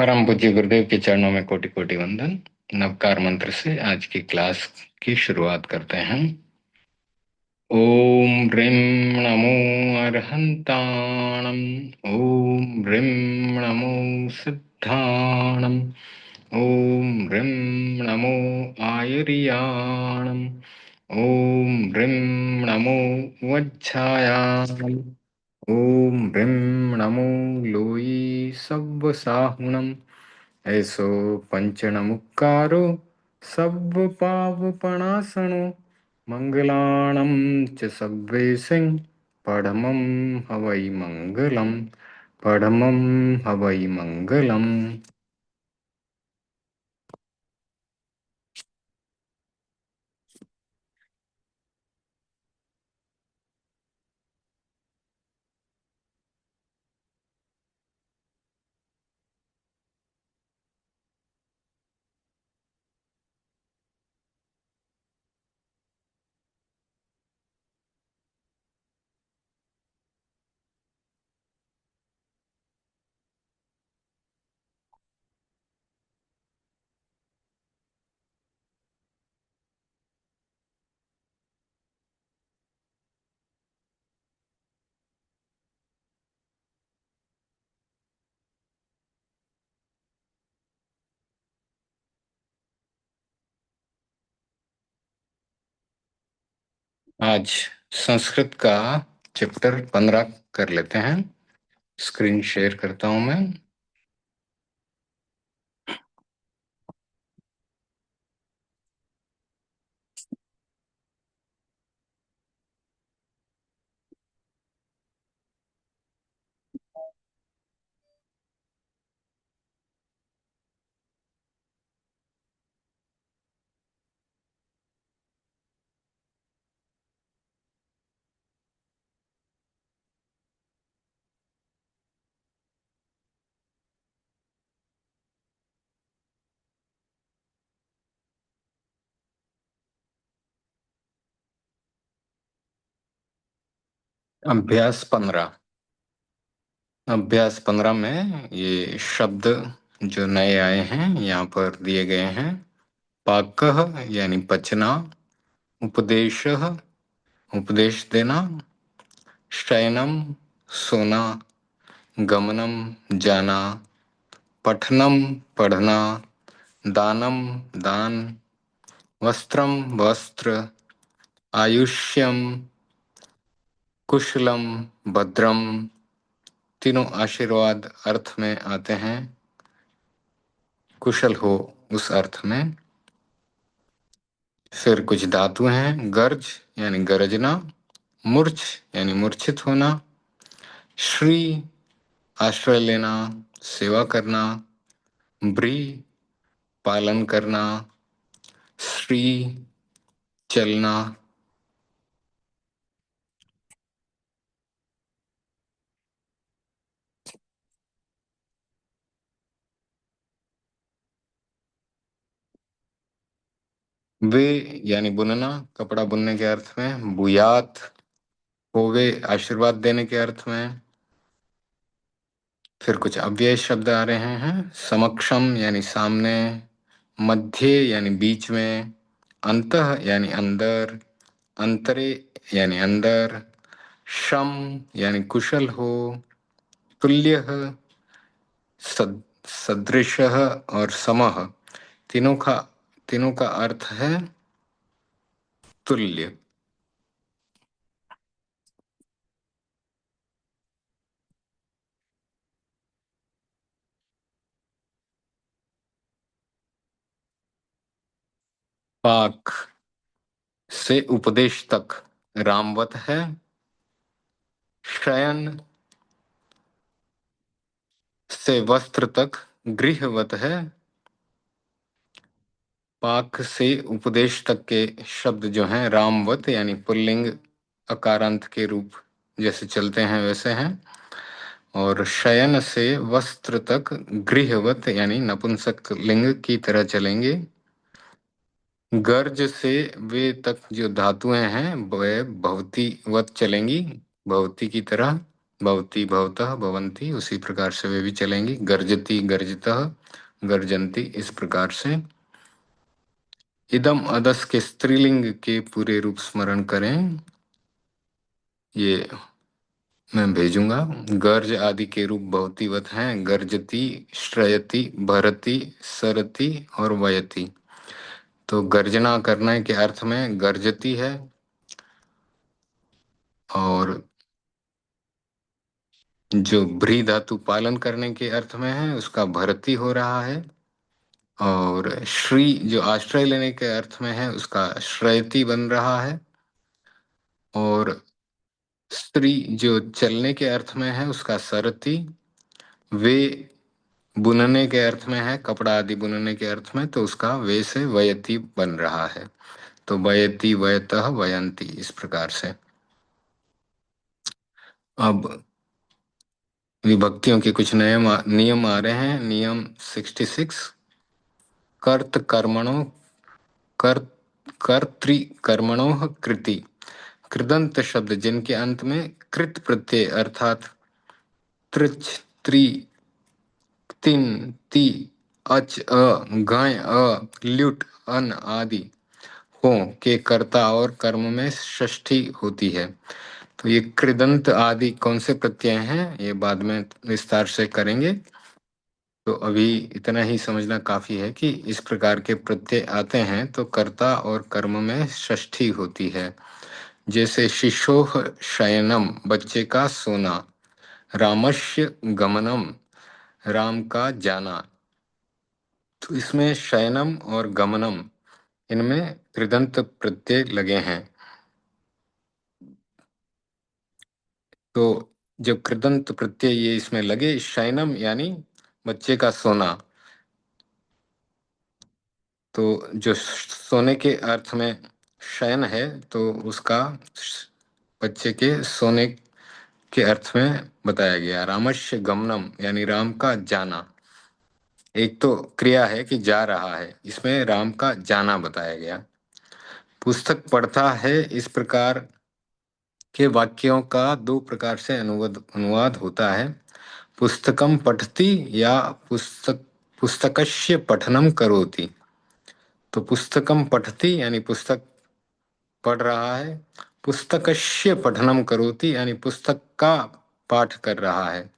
परम पूज्य गुरुदेव के चरणों में कोटि कोटि वंदन। नवकार मंत्र से आज की क्लास की शुरुआत करते हैं। ओम ह्रीं नमो अर्हंताणम्। ओम ह्रीं नमो सिद्धाणम्। ओम ह्रीं नमो आयुर्याणम्। ओम ह्रीं नमो वज्झायाणम्। ओम ह्रीं नमो लोई सव्वसाहुणम्। ऐसो पंचणमुक्कारो सव्व पावपणासनो मंगलाणं च सव्वेसिं पढमं हवै मंगलम्। पढमं हवै मंगलम्। आज संस्कृत का चैप्टर 15 कर लेते हैं। स्क्रीन शेयर करता हूं मैं। अभ्यास 15। अभ्यास 15 में ये शब्द जो नए आए हैं यहाँ पर दिए गए हैं। पाकः यानी पचना, उपदेशः उपदेश देना, शयनम सोना, गमनम जाना, पठनम पढ़ना, दानम दान, वस्त्रम वस्त्र, आयुष्यम कुशलम भद्रम। तीनों आशीर्वाद अर्थ में आते हैं। कुशल हो उस अर्थ में। फिर कुछ धातु हैं। गर्ज यानी गरजना, मूर्छ यानी मूर्छित होना, श्री आश्रय लेना, सेवा करना, ब्री पालन करना, श्री चलना। वे यानी बुनना, कपड़ा बुनने के अर्थ में। बुयात होवे आशीर्वाद देने के अर्थ में। फिर कुछ अव्यय शब्द आ रहे हैं। समक्षम यानी सामने, मध्य यानी बीच में, अंतः यानी अंदर, अंतरे यानी अंदर, शम यानी कुशल हो, तुल्यः सदृशः और समः। तीनों का अर्थ है तुल्य। पाक से उपदेश तक रामवत है। शयन से वस्त्र तक गृहवत है। पाक से उपदेश तक के शब्द जो हैं रामवत यानी पुल्लिंग अकारांत के रूप जैसे चलते हैं वैसे हैं। और शयन से वस्त्र तक गृहवत यानी नपुंसक लिंग की तरह चलेंगे। गर्ज से वे तक जो धातुएं हैं वे भवतीवत चलेंगी, भवती की तरह। भवती भवतः भवन्ति, उसी प्रकार से वे भी चलेंगी। गर्जति गर्जतः गर्जन्ति, इस प्रकार से। इदम अदस के स्त्रीलिंग के पूरे रूप स्मरण करें, ये मैं भेजूंगा। गर्ज आदि के रूप भवतीवत हैं, गर्जति, श्रयति, भरति, सरति और वयति। तो गर्जना करने के अर्थ में गर्जती है, और जो भ्री धातु पालन करने के अर्थ में है उसका भरती हो रहा है, और श्री जो आश्रय लेने के अर्थ में है उसका श्रयति बन रहा है, और स्त्री जो चलने के अर्थ में है उसका सरति, वे बुनने के अर्थ में है, कपड़ा आदि बुनने के अर्थ में, तो उसका वे से वयति बन रहा है। तो वयति वयतः वयंती, इस प्रकार से। अब विभक्तियों के कुछ नए नियम आ रहे हैं। नियम 66। कर्त कर्मणो कर्तृकर्मणो कृति। कृदंत शब्द जिनके अंत में कृत प्रत्यय अर्थात त्रिच, त्रि, तिन, ति, अच, अ, गाय, ल्युट, अन आदि हो के कर्ता और कर्म में षष्ठी होती है। तो ये कृदंत आदि कौन से प्रत्यय हैं ये बाद में विस्तार से करेंगे। तो अभी इतना ही समझना काफी है कि इस प्रकार के प्रत्यय आते हैं तो कर्ता और कर्म में षष्ठी होती है। जैसे शिशोः शयनम, बच्चे का सोना। रामस्य गमनम, राम का जाना। तो इसमें शयनम और गमनम, इनमें कृदंत प्रत्यय लगे हैं। तो जब कृदंत प्रत्यय ये इसमें लगे, शयनम यानी बच्चे का सोना, तो जो सोने के अर्थ में शयन है तो उसका बच्चे के सोने के अर्थ में बताया गया। रामस्य गमनम यानी राम का जाना। एक तो क्रिया है कि जा रहा है, इसमें राम का जाना बताया गया। पुस्तक पढ़ता है, इस प्रकार के वाक्यों का दो प्रकार से अनुवाद होता है। पुस्तकम पठति या पुस्तकस्य पठनम करोति। तो पुस्तकम पठति यानी पुस्तक पढ़ रहा है, पुस्तकस्य पठनम करोति यानी पुस्तक का पाठ कर रहा है।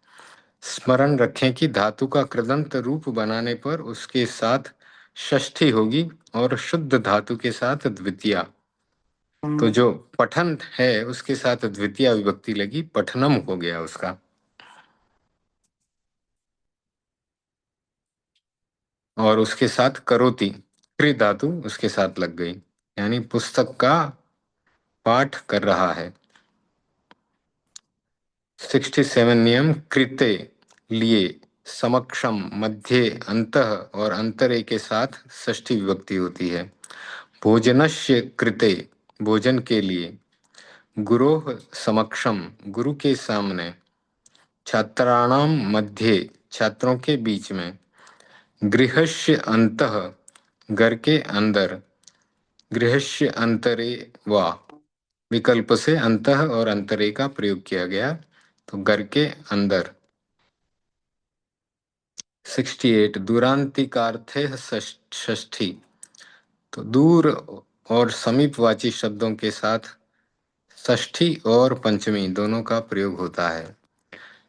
स्मरण रखें कि धातु का कृदंत रूप बनाने पर उसके साथ षष्ठी होगी और शुद्ध धातु के साथ द्वितीया। तो जो पठन है उसके साथ द्वितीय विभक्ति लगी, पठनम हो गया उसका। और उसके साथ करोति, कृ धातु उसके साथ लग गई, यानी पुस्तक का पाठ कर रहा है। 67 नियम। कृते लिए, समक्षम, मध्य, अंतः और अंतरे के साथ षष्ठी विभक्ति होती है। भोजनस्य कृते, भोजन के लिए। गुरोः समक्षम, गुरु के सामने। छात्राणाम मध्ये, छात्रों के बीच में। गृहस्य अन्तः, घर के अंदर। गृहस्य अंतरे वा, विकल्प से अंतः और अंतरे का प्रयोग किया गया, तो घर के अंदर। 68 दूरांतिकार्थे षष्ठी। तो दूर और समीपवाची शब्दों के साथ षष्ठी और पंचमी दोनों का प्रयोग होता है।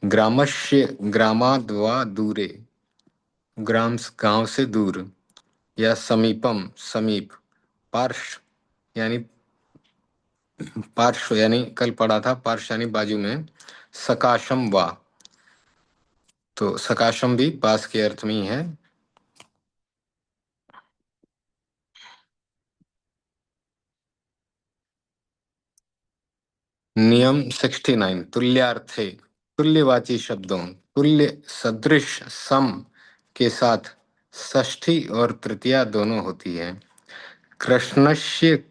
ग्रामस्य ग्रामाद् वा दूरे, ग्राम गांव से दूर, या समीपम समीप। पार्श्व यानी पार्श्व यानी कल पढ़ा था, पार्श्व यानी बाजू में। सकाशम वा, तो सकाशम भी पास के अर्थ में ही है। नियम 69। तुल्यार्थे, तुल्यवाची शब्दों, तुल्य, सदृश, सम के साथ षष्ठी और तृतीया दोनों होती है। कृष्णस्य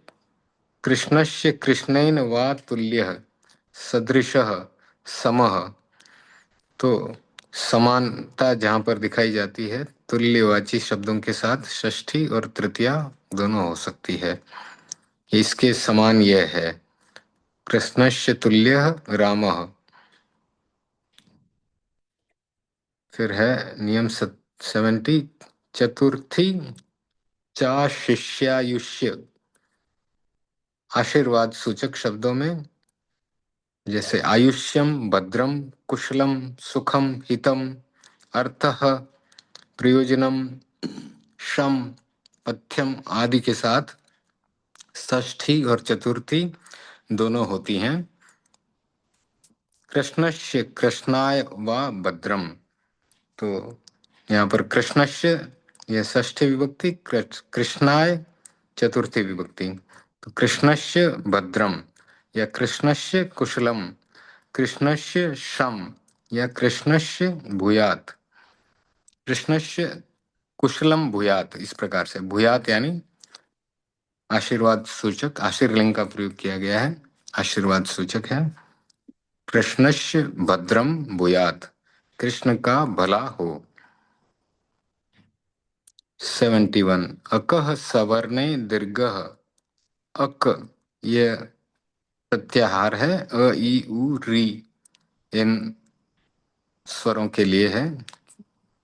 कृष्णस्य कृष्णेन वा तुल्यः, सदृशः, समः। तो समानता जहाँ पर दिखाई जाती है, तुल्यवाची शब्दों के साथ षष्ठी और तृतीया दोनों हो सकती है। इसके समान यह है, कृष्णस्य तुल्यः रामः। फिर है नियम 70, चतुर्थी चा शिष्यायुष्य आशीर्वाद सूचक शब्दों में जैसे आयुष्यम, भद्रम, कुशलम, सुखम, हितम, अर्थः, प्रयोजनम, शम, पथ्यम आदि के साथ षष्ठी और चतुर्थी दोनों होती हैं। कृष्णस्य कृष्णाय व भद्रम, तो यहाँ पर कृष्णस्य यह षष्ठी विभक्ति, कृष्णाय चतुर्थी विभक्ति। तो कृष्णस्य भद्रम या कृष्णस्य कुशलम, कृष्णस्य शम या कृष्णस्य भूयात, कृष्णस्य कुशलम भूयात, इस प्रकार से भूयात यानी आशीर्वाद सूचक, आशीर्लिंग का प्रयोग किया गया है, आशीर्वाद सूचक है। कृष्णस्य भद्रम भूयात, कृष्ण का भला हो। 71 अकः सवर्णे दीर्घः, अक ये प्रत्याहार है, अ ई उ री इन स्वरों के लिए है।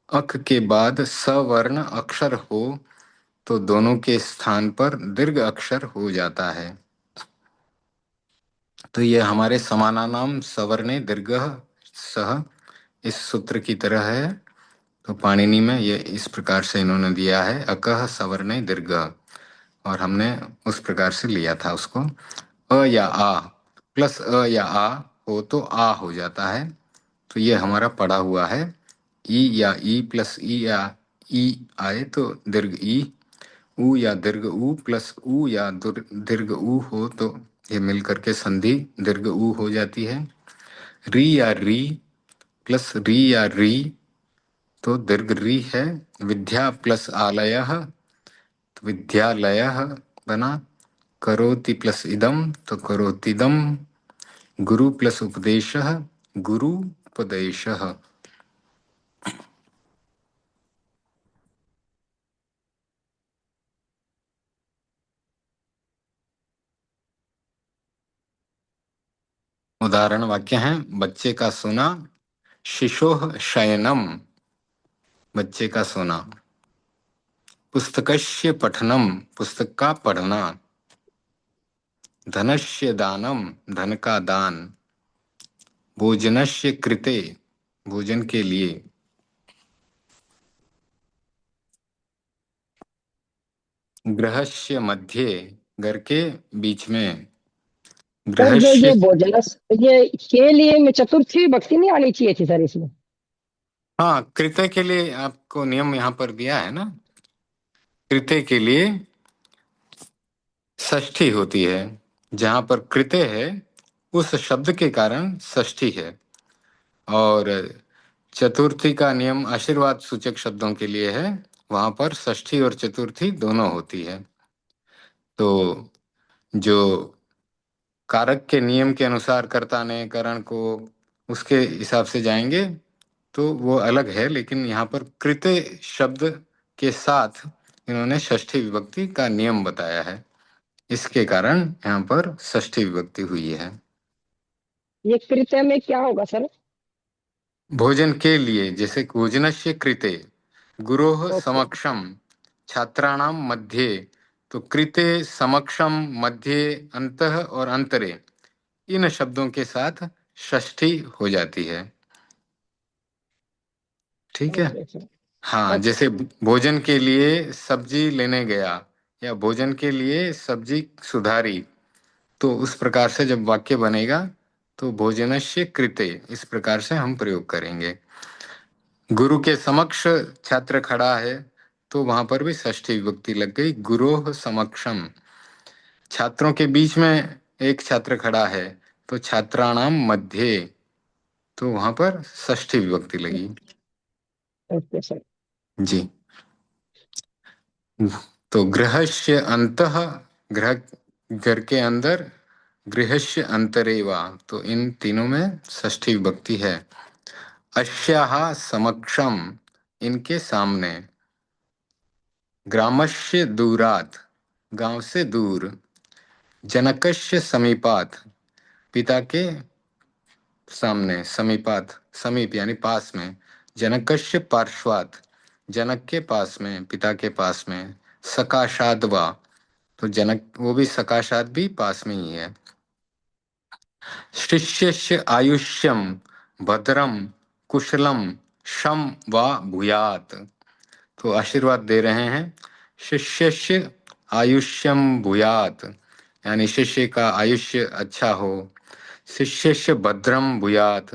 अक के बाद सवर्ण अक्षर हो तो दोनों के स्थान पर दीर्घ अक्षर हो जाता है। तो ये हमारे समानानाम सवर्णे दीर्घः सह इस सूत्र की तरह है। तो पाणिनि में ये इस प्रकार से इन्होंने दिया है, अकः सवर्णे दीर्घ, और हमने उस प्रकार से लिया था उसको। अ या आ प्लस अ या आ हो तो आ हो जाता है, तो ये हमारा पढ़ा हुआ है। ई या ई प्लस ई या ई आए तो दीर्घ ई, ऊ या दीर्घ ऊ प्लस ऊ या दीर्घ ऊ हो तो ये मिलकर के संधि दीर्घ ऊ हो जाती है। री या री प्लस री या री तो दीर्घ री है। विद्या प्लस आलयः तो विद्यालयः बना। करोति प्लस इदम तो करोतिदम। गुरु प्लस उपदेशः गुरुपदेशः। उदाहरण वाक्य हैं, बच्चे का सोना, शिशोः शयनम, बच्चे का सोना। पुस्तकस्य पठनम, पुस्तक का पढ़ना। धनस्य दानम, धन का दान। भोजनस्य कृते, भोजन के लिए। गृहस्य मध्ये, घर के बीच में। सर जो गृहस्य, ये भोजनस, ये के लिए में चतुर्थी विभक्ति नहीं आनी चाहिए थी सर इसमें? हाँ कृत्य के लिए आपको नियम यहाँ पर दिया है ना, कृत्य के लिए षष्ठी होती है। जहाँ पर कृत्य है उस शब्द के कारण षष्ठी है। और चतुर्थी का नियम आशीर्वाद सूचक शब्दों के लिए है, वहां पर षष्ठी और चतुर्थी दोनों होती है। तो जो कारक के नियम के अनुसार कर्ता ने करण को उसके हिसाब से जाएंगे तो वो अलग है, लेकिन यहाँ पर कृत्य शब्द के साथ इन्होंने षष्ठी विभक्ति का नियम बताया है, इसके कारण यहाँ पर षष्ठी विभक्ति हुई है। ये कृत्य में क्या होगा सर? भोजन के लिए, जैसे भोजनस्य कृते, गुरोः ओके। समक्षम, छात्राणां मध्ये, तो कृते, समक्षम, मध्ये, अंतः और अंतरे, इन शब्दों के साथ षष्ठी हो जाती है। ठीक है। Okay sir. हाँ, अच्छा। जैसे भोजन के लिए सब्जी लेने गया या भोजन के लिए सब्जी सुधारी, तो उस प्रकार से जब वाक्य बनेगा तो भोजनस्य कृते इस प्रकार से हम प्रयोग करेंगे। गुरु के समक्ष छात्र खड़ा है तो वहां पर भी षष्ठी विभक्ति लग गई, गुरोः समक्षम। छात्रों के बीच में एक छात्र खड़ा है तो छात्राणाम मध्ये, तो वहां पर षष्ठी विभक्ति लगी। Okay sir. जी। तो गृहस्य अंतः, गृह घर के अंदर, गृहस्य अंतरे वा, तो इन तीनों में षष्ठी विभक्ति है। अस्याः समक्षम, इनके सामने। ग्रामस्य दूरात्, गांव से दूर। जनकस्य समीपात्, पिता के सामने, समीपात्, समीप यानी पास में। जनकस्य पार्श्वात्, जनक के पास में, पिता के पास में। सकाशाद वा, तो जनक वो भी सकाशात भी पास में ही है। शिष्यस्य आयुष्यम भद्रम कुशलम शम वा भूयात, तो आशीर्वाद दे रहे हैं। शिष्यस्य आयुष्यम भूयात, यानी शिष्य का आयुष्य अच्छा हो। शिष्यस्य भद्रम भूयात,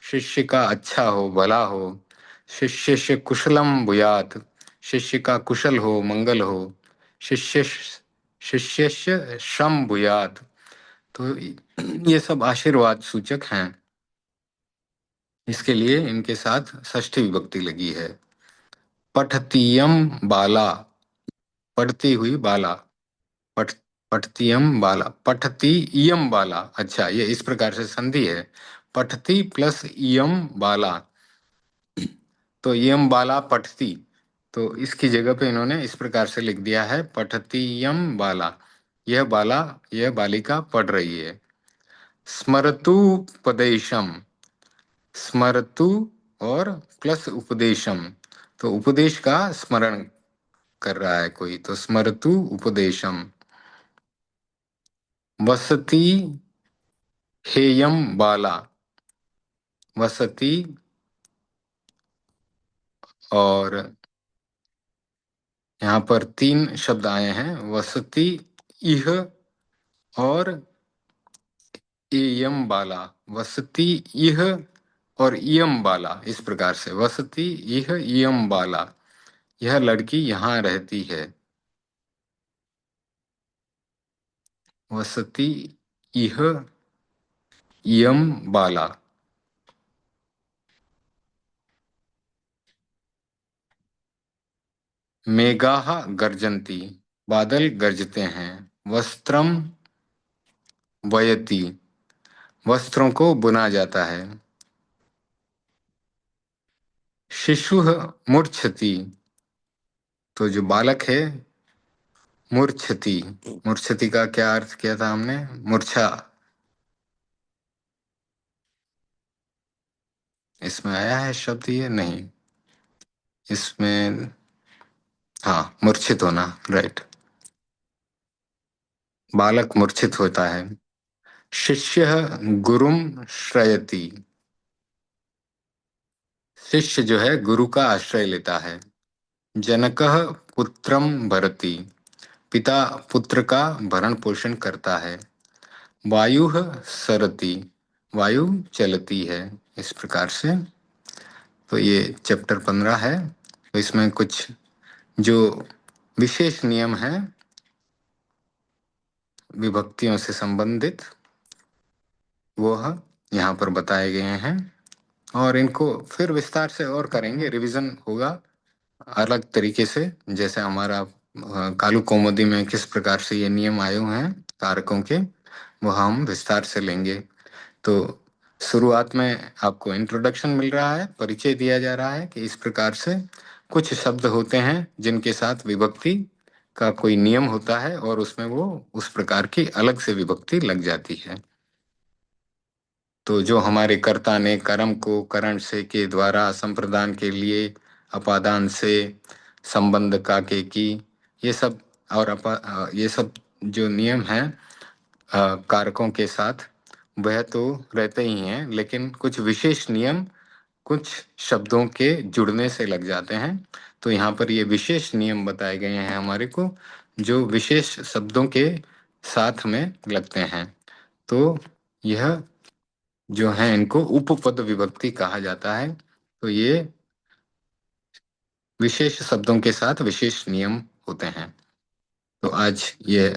शिष्य का अच्छा हो, भला हो। शिष्यस्य कुशलम भूयात, शिष्य का कुशल हो, मंगल हो। शिष्य शिष्यस्य शम भूयात, तो ये सब आशीर्वाद सूचक हैं। इसके लिए इनके साथ षष्ठी विभक्ति लगी है। पठतीयम बाला, पढ़ती हुई बाला। पठ पठतीयम बाला, पठती इयम बाला। अच्छा, ये इस प्रकार से संधि है, पठती प्लस इयम बाला, तो इयम बाला पठती, तो इसकी जगह पे इन्होंने इस प्रकार से लिख दिया है, पठतीयम बाला। यह बाला, यह बालिका पढ़ रही है। स्मरतु उपदेशम, स्मरतु और प्लस उपदेशम, तो उपदेश का स्मरण कर रहा है कोई, तो स्मरतु उपदेशम। वसति हेयम बाला, वसति, और यहाँ पर तीन शब्द आए हैं, वसति, इह और एयम बाला। वसति, इह और इयम बाला, इस प्रकार से वसति इह इयम बाला, यह लड़की यहाँ रहती है। वसति इह इयम बाला। मेघाः गर्जन्ति, बादल गरजते हैं। वस्त्रम वयति, वस्त्रों को बुना जाता है। शिशुः मूर्छति, तो जो बालक है, मूर्छति, मूर्छति का क्या अर्थ किया था हमने, मूर्छा। इसमें आया है शब्द, ये नहीं, इसमें हाँ, मूर्छित होना, राइट, बालक मूर्छित होता है। शिष्यः गुरुम श्रयति, शिष्य जो है गुरु का आश्रय लेता है। जनकः पुत्रम भरति, पिता पुत्र का भरण पोषण करता है। वायुः सरति, वायु चलती है, इस प्रकार से। तो ये चैप्टर 15 है, तो इसमें कुछ जो विशेष नियम हैं विभक्तियों से संबंधित, वह यहाँ पर बताए गए हैं, और इनको फिर विस्तार से और करेंगे, रिवीजन होगा अलग तरीके से, जैसे हमारा कालू कौमुदी में किस प्रकार से ये नियम आए हुए हैं कारकों के, वह हम विस्तार से लेंगे। तो शुरुआत में आपको इंट्रोडक्शन मिल रहा है, परिचय दिया जा रहा है कि इस प्रकार से कुछ शब्द होते हैं जिनके साथ विभक्ति का कोई नियम होता है, और उसमें वो उस प्रकार की अलग से विभक्ति लग जाती है। तो जो हमारे कर्ता ने कर्म को करण से के द्वारा संप्रदान के लिए अपादान से संबंध का के की, ये सब, और ये सब जो नियम हैं कारकों के साथ, वह तो रहते ही हैं, लेकिन कुछ विशेष नियम कुछ शब्दों के जुड़ने से लग जाते हैं। तो यहाँ पर ये विशेष नियम बताए गए हैं हमारे को, जो विशेष शब्दों के साथ में लगते हैं। तो यह जो है, इनको उपपद विभक्ति कहा जाता है। तो ये विशेष शब्दों के साथ विशेष नियम होते हैं। तो आज ये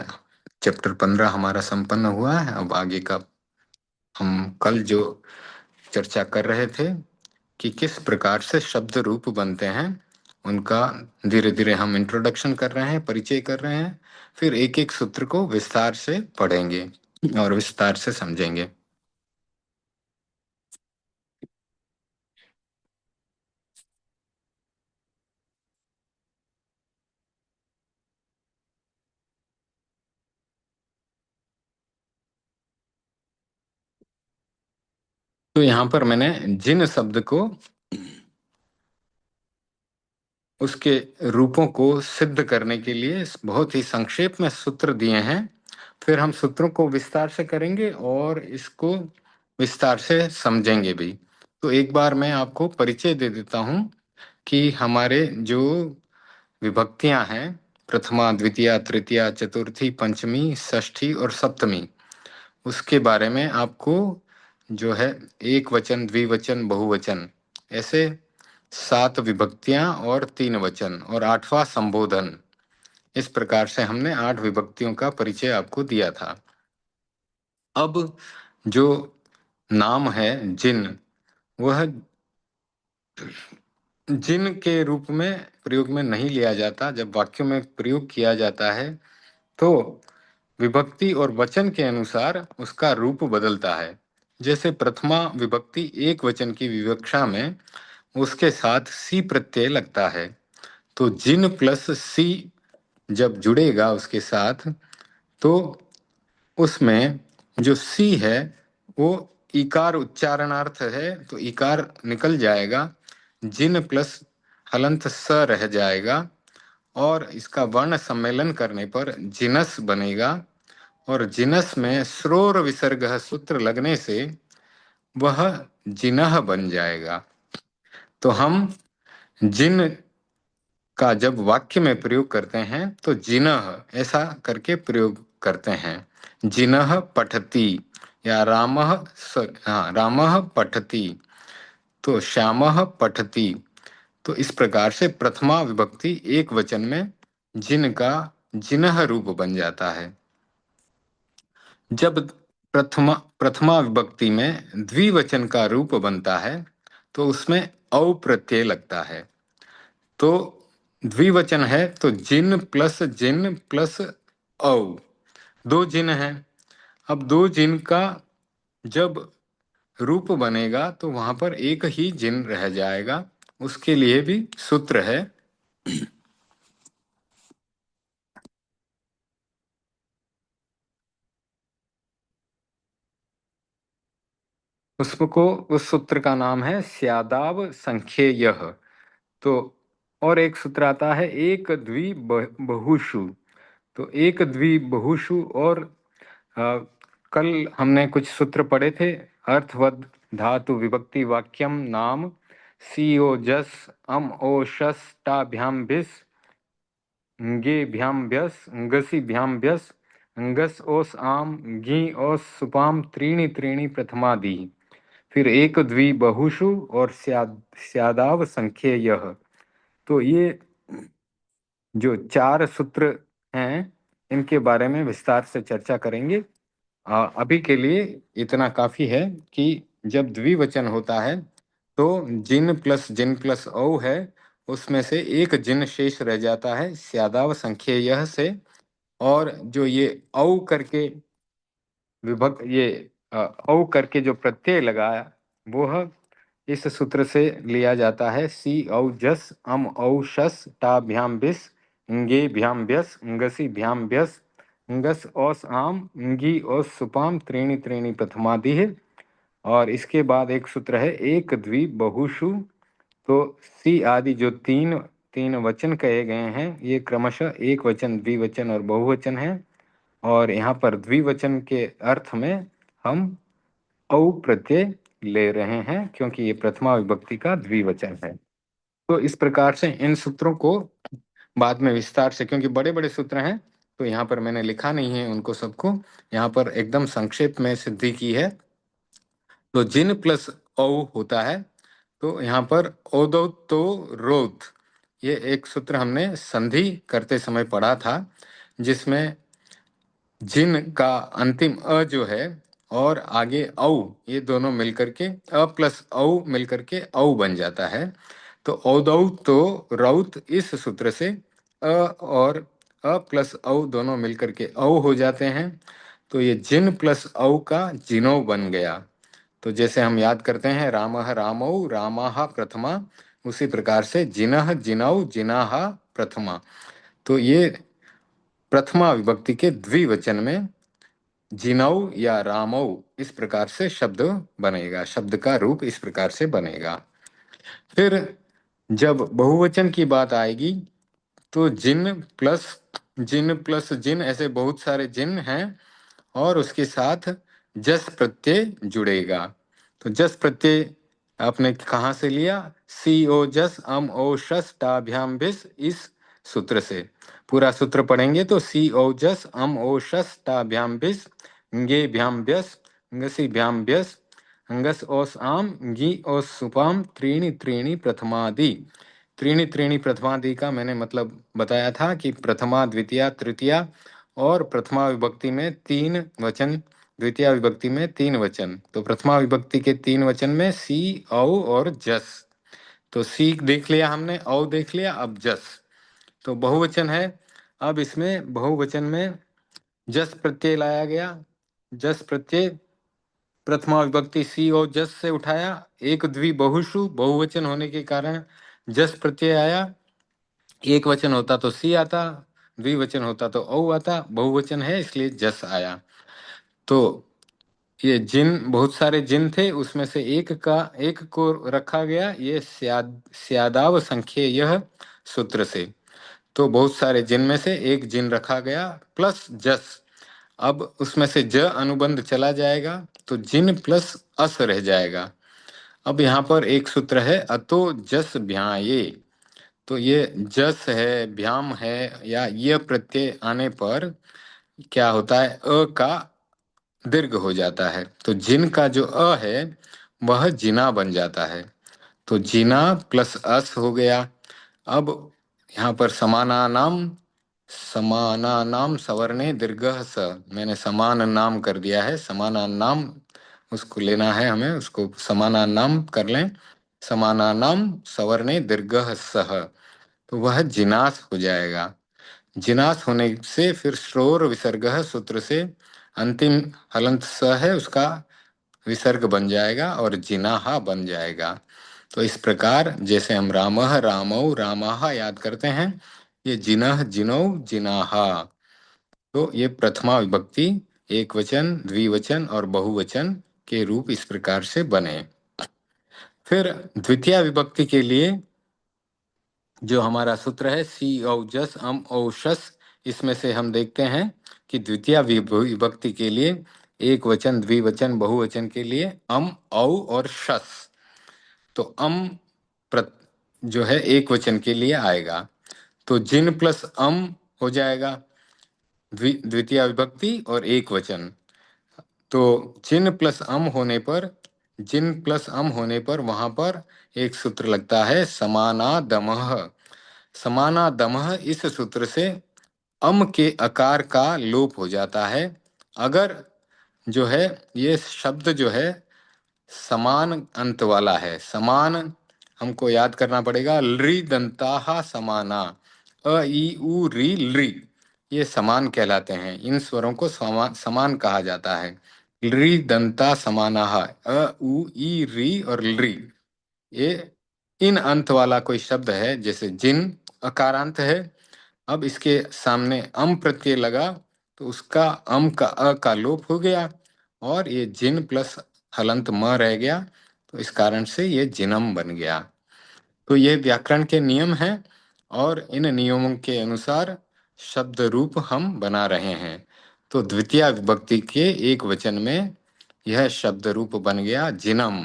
चैप्टर 15 हमारा संपन्न हुआ है। अब आगे का हम कल जो चर्चा कर रहे थे कि किस प्रकार से शब्द रूप बनते हैं, उनका धीरे धीरे हम इंट्रोडक्शन कर रहे हैं, परिचय कर रहे हैं, फिर एक एक सूत्र को विस्तार से पढ़ेंगे और विस्तार से समझेंगे। तो यहाँ पर मैंने जिन शब्द को उसके रूपों को सिद्ध करने के लिए बहुत ही संक्षेप में सूत्र दिए हैं। फिर हम सूत्रों को विस्तार से करेंगे और इसको विस्तार से समझेंगे भी। तो एक बार मैं आपको परिचय दे देता हूँ कि हमारे जो विभक्तियां हैं, प्रथमा, द्वितीया, तृतीया, चतुर्थी, पंचमी, षष्ठी और सप्तमी, उसके बारे में आपको जो है एक वचन, द्विवचन, बहुवचन, ऐसे 7 विभक्तियां और 3 वचन और 8वां संबोधन, इस प्रकार से हमने 8 विभक्तियों का परिचय आपको दिया था। अब जो नाम है जिन, वह जिन के रूप में प्रयोग में नहीं लिया जाता। जब वाक्यों में प्रयोग किया जाता है तो विभक्ति और वचन के अनुसार उसका रूप बदलता है। जैसे प्रथमा विभक्ति एक वचन की विवक्षा में उसके साथ सी प्रत्यय लगता है, तो जिन प्लस सी जब जुड़ेगा उसके साथ, तो उसमें जो सी है वो इकार उच्चारणार्थ है, तो इकार निकल जाएगा। जिन प्लस हलंत स रह जाएगा और इसका वर्ण सम्मेलन करने पर जिनस बनेगा। और जिनस में श्रोर विसर्ग सूत्र लगने से वह जिनह बन जाएगा। तो हम जिन का जब वाक्य में प्रयोग करते हैं तो जिनह ऐसा करके प्रयोग करते हैं। जिनह पठति या रामः पठति, तो श्यामः पठति। तो इस प्रकार से प्रथमा विभक्ति एक वचन में जिन का जिनह रूप बन जाता है। जब प्रथमा प्रथमा विभक्ति में द्विवचन का रूप बनता है तो उसमें औ प्रत्यय लगता है। तो द्विवचन है तो जिन प्लस औ, 2 जिन है। अब 2 जिन का जब रूप बनेगा तो वहां पर एक ही जिन रह जाएगा। उसके लिए भी सूत्र है। उसको उस सूत्र का नाम है स्यादाव संख्येयः। तो और एक सूत्र आता है एक द्वि बहुषु। तो एक द्वि बहुषु और अ, कल हमने कुछ सूत्र पढ़े थे। अर्थवद धातु विभक्ति वाक्यम नाम सीओ जस अम ओ शस टाभ्याम भिस गे भ्याम भ्यस ngसी भ्याम भ्यस ngस ओस आम घी ओस सुपाम त्रीणि त्रीणि प्रथमादि। फिर एक द्वि बहुषु और स्यादाव संख्येयः। तो ये जो 4 सूत्र हैं इनके बारे में विस्तार से चर्चा करेंगे। अभी के लिए इतना काफी है कि जब द्विवचन होता है तो जिन प्लस औ है, उसमें से एक जिन शेष रह जाता है स्यादाव संख्येयः से। और जो ये औ करके विभक्त ये औ करके जो प्रत्यय लगाया वह इस सूत्र से लिया जाता है सी औ जस अम औ शस टाभ्याम भिस गे भ्याम भ्यस ngसी भ्याम भ्यस ngस औस आम गी औस सुपाम त्रीणि त्रीणि प्रथमादि है। और इसके बाद एक सूत्र है एक द्वि बहुषु। तो सी आदि जो तीन तीन वचन कहे गए हैं ये क्रमशः एक वचन, द्विवचन और बहुवचन है। और यहाँ पर द्विवचन के अर्थ में हम औ प्रत्यय ले रहे हैं क्योंकि ये प्रथमा विभक्ति का द्विवचन है। तो इस प्रकार से इन सूत्रों को बाद में विस्तार से, क्योंकि बड़े बड़े सूत्र हैं तो यहाँ पर मैंने लिखा नहीं है उनको सबको, यहाँ पर एकदम संक्षेप में सिद्धि की है। तो जिन प्लस औ होता है तो यहाँ पर ओदो तो रोध, ये एक सूत्र हमने संधि करते समय पढ़ा था, जिसमें जिन का अंतिम अ जो है और आगे औ, ये दोनों मिलकर के अ प्लस औ मिलकर के औ बन जाता है। तो औदौ तो रौत, इस सूत्र से अ और अ प्लस औ दोनों मिलकर के औ हो जाते हैं। तो ये जिन प्लस औ का जिनो बन गया। तो जैसे हम याद करते हैं रामः रामौ रामाः प्रथमा, उसी प्रकार से जिनः जिनौ जिनाः प्रथमा। तो ये प्रथमा विभक्ति के द्विवचन में जिनौ या रामौ इस प्रकार से शब्द बनेगा, शब्द का रूप इस प्रकार से बनेगा। फिर जब बहुवचन की बात आएगी तो जिन प्लस जिन, ऐसे बहुत सारे जिन हैं, और उसके साथ जस प्रत्यय जुड़ेगा। तो जस प्रत्यय आपने कहाँ से लिया? सी ओ जस अम ओ शस टाभ्याम भिस, इस सूत्र से। पूरा सूत्र पढ़ेंगे तो सी ओ जस अम ओ शस टाभ्याम भिस, गे भ्याम व्यस, ngसी भ्याम व्यस, अंगस ओस आम, गी ओस सुपाम, त्रीणि त्रीणि प्रथमादि। त्रीणि त्रीणि प्रथमादि का मैंने मतलब बताया था कि प्रथमा, द्वितीया, तृतीया और प्रथमा विभक्ति में तीन वचन, द्वितीय विभक्ति में तीन वचन। तो प्रथमा विभक्ति के तीन वचन में सी, औ और जस। तो सी देख लिया हमने, औ देख लिया, अब जस। तो बहुवचन है। अब इसमें बहुवचन में जस प्रत्यय लाया गया। जस प्रत्यय प्रथमा विभक्ति सी और जस से उठाया। एक द्वि बहुषु बहुवचन होने के कारण जस प्रत्यय आया। एक वचन होता तो सी आता, द्विवचन होता तो औ आता। बहुवचन है इसलिए जस आया। तो ये जिन, बहुत सारे जिन थे, उसमें से एक को रखा गया, ये स्यादाव संख्य यह सूत्र से। तो बहुत सारे जिन में से एक जिन रखा गया प्लस जस। अब उसमें से ज अनुबंध चला जाएगा तो जिन प्लस अस रह जाएगा। अब यहाँ पर एक सूत्र है अतो जस भ्याये। तो ये जस है, भ्याम है या ये प्रत्यय आने पर क्या होता है? अ का दीर्घ हो जाता है। तो जिन का जो अ है वह जिना बन जाता है। तो जिना प्लस अस हो गया। अब यहाँ पर समाना नाम सवर्णे दीर्घः स, मैंने समान नाम कर दिया है। समाना नाम उसको लेना है हमें, उसको समाना नाम कर लें। समाना नाम सवर्णे दीर्घः सः, तो वह जिनास हो जाएगा। जिनास होने से फिर श्रोर विसर्ग सूत्र से अंतिम हलंत स है, उसका विसर्ग बन जाएगा और जिनाहा बन जाएगा। तो इस प्रकार जैसे हम रामः रामौ रामाहा याद करते हैं, ये जिनः जिनौ जिनाहा। तो ये प्रथमा विभक्ति एक वचन, द्विवचन और बहुवचन के रूप इस प्रकार से बने। फिर द्वितीय विभक्ति के लिए जो हमारा सूत्र है सी औ जस अम औ शस, इसमें से हम देखते हैं कि द्वितीय विभक्ति के लिए एक वचन, द्विवचन, बहुवचन के लिए अम, औ और शस। तो अम जो है एक वचन के लिए आएगा। तो जिन प्लस अम हो जाएगा द्वितीय विभक्ति और एक वचन। तो जिन प्लस अम होने पर वहां पर एक सूत्र लगता है समानादमः। समानादमः इस सूत्र से अम के अकार का लोप हो जाता है। अगर जो है ये शब्द जो है समान अंत वाला है। समान हमको याद करना पड़ेगा। लृ दंताहा समाना, अ ई उ री लृ, ये समान कहलाते हैं। इन स्वरों को समान कहा जाता है। लृ दंता समानाहा, अ उ ई री और लृ, ये इन अंत वाला कोई शब्द है। जैसे जिन अकारांत है, अब इसके सामने अम प्रत्यय लगा तो उसका अम का अ का लोप हो गया और ये जिन प्लस हलंत म रह गया। तो इस कारण से ये जिनम बन गया। तो ये व्याकरण के नियम हैं और इन नियमों के अनुसार शब्द रूप हम बना रहे हैं। तो द्वितीय विभक्ति के एक वचन में यह शब्द रूप बन गया जिनम।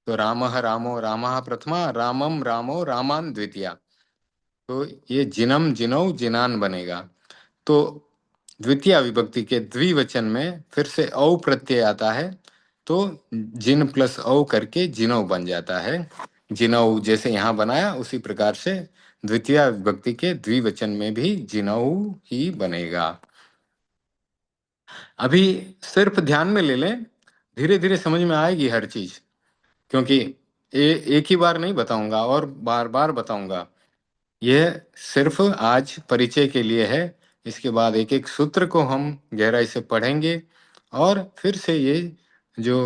तो रामः रामो रामः प्रथमा, रामम रामो रामान द्वितीया। तो ये जिनम जिनौ जिनान बनेगा। तो द्वितीय विभक्ति के द्विवचन में फिर से औ प्रत्यय आता है, तो जिन प्लस औ करके जिनौ बन जाता है। जिनौ जैसे यहाँ बनाया उसी प्रकार से द्वितीय विभक्ति के द्विवचन में भी जिनौ ही बनेगा। अभी सिर्फ ध्यान में ले लें, धीरे धीरे समझ में आएगी हर चीज, क्योंकि एक ही बार नहीं बताऊंगा और बार बार बताऊंगा। यह सिर्फ आज परिचय के लिए है। इसके बाद एक एक सूत्र को हम गहराई से पढ़ेंगे और फिर से ये जो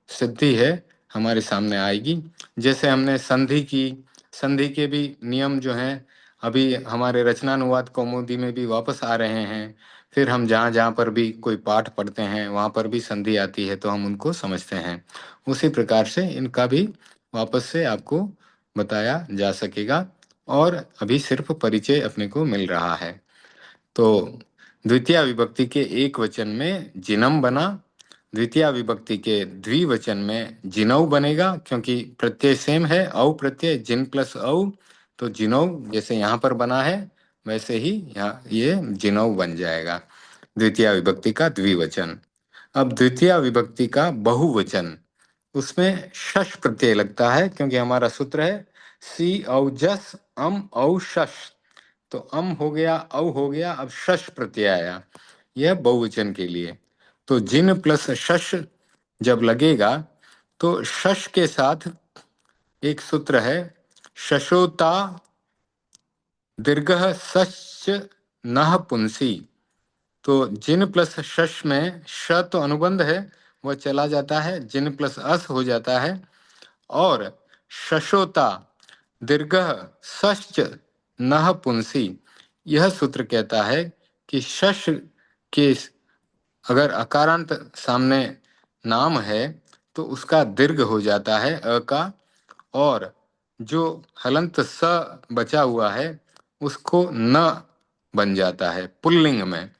सिद्धि है हमारे सामने आएगी। जैसे हमने संधि की, संधि के भी नियम जो हैं अभी हमारे रचनानुवाद कौमुदी में भी वापस आ रहे हैं। फिर हम जहाँ जहाँ पर भी कोई पाठ पढ़ते हैं वहाँ पर भी संधि आती है तो हम उनको समझते हैं। उसी प्रकार से इनका भी वापस से आपको बताया जा सकेगा, और अभी सिर्फ परिचय अपने को मिल रहा है। तो द्वितीय विभक्ति के एक वचन में जिनम बना, द्वितीय विभक्ति के द्विवचन में जिनौ बनेगा, क्योंकि प्रत्यय सेम है, औ प्रत्यय, जिन प्लस औ, तो जिनौ जैसे यहाँ पर बना है वैसे ही यहाँ ये जिनौ बन जाएगा, द्वितीय विभक्ति का द्विवचन। अब द्वितीय विभक्ति का बहुवचन, उसमें शश प्रत्यय लगता है, क्योंकि हमारा सूत्र है सी औ जस अम औ शश, तो अम हो गया, औ हो गया, अब शश प्रत्यय आया, यह बहुवचन के लिए। तो जिन प्लस शश जब लगेगा तो शश के साथ एक सूत्र है शशोता दीर्घ सच नह पुंसी, तो जिन प्लस शश में श तो अनुबंध है, वह चला जाता है, जिन प्लस अस हो जाता है, और शशोता दीर्घ सच नह पुंसी, यह सूत्र कहता है कि शश के अगर अकारांत सामने नाम है तो उसका दीर्घ हो जाता है अ का, और जो हलंत स बचा हुआ है उसको न बन जाता है पुल्लिंग में,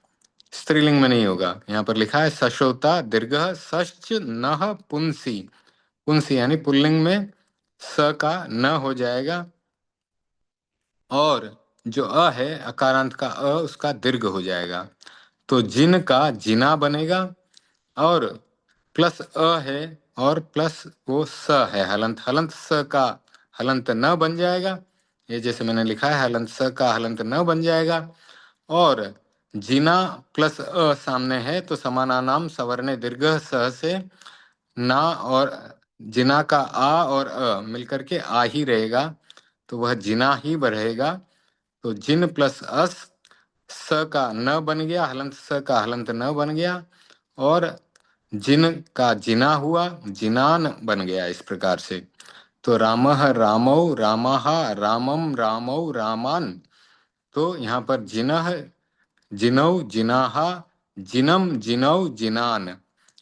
स्त्रीलिंग में नहीं होगा। यहाँ पर लिखा है सशोता दीर्घ सच नह पुंसी, पुंसी यानी पुल्लिंग में स का न हो जाएगा, और जो अ है अकारांत का अ, उसका दीर्घ हो जाएगा, तो जिन का जिना बनेगा, और प्लस अ है और प्लस वो स है हलंत, हलंत स का हलंत न बन जाएगा, ये जैसे मैंने लिखा है हलंत स का हलंत न बन जाएगा, और जिना प्लस अ सामने है तो समाना नाम सवर्ण दीर्घ स से ना और जिना का आ और अ मिलकर के आ ही रहेगा, तो वह जिना ही रहेगा। तो जिन प्लस अस, स का न बन गया, हलंत स का हलंत न बन गया, और जिन का जिना हुआ, जिनान बन गया इस प्रकार से। तो रामः रामौ रामाः रामम रामौ रामान, तो यहाँ पर जिनः जिनौ जिनाहा जिनम जिनौ जिनान,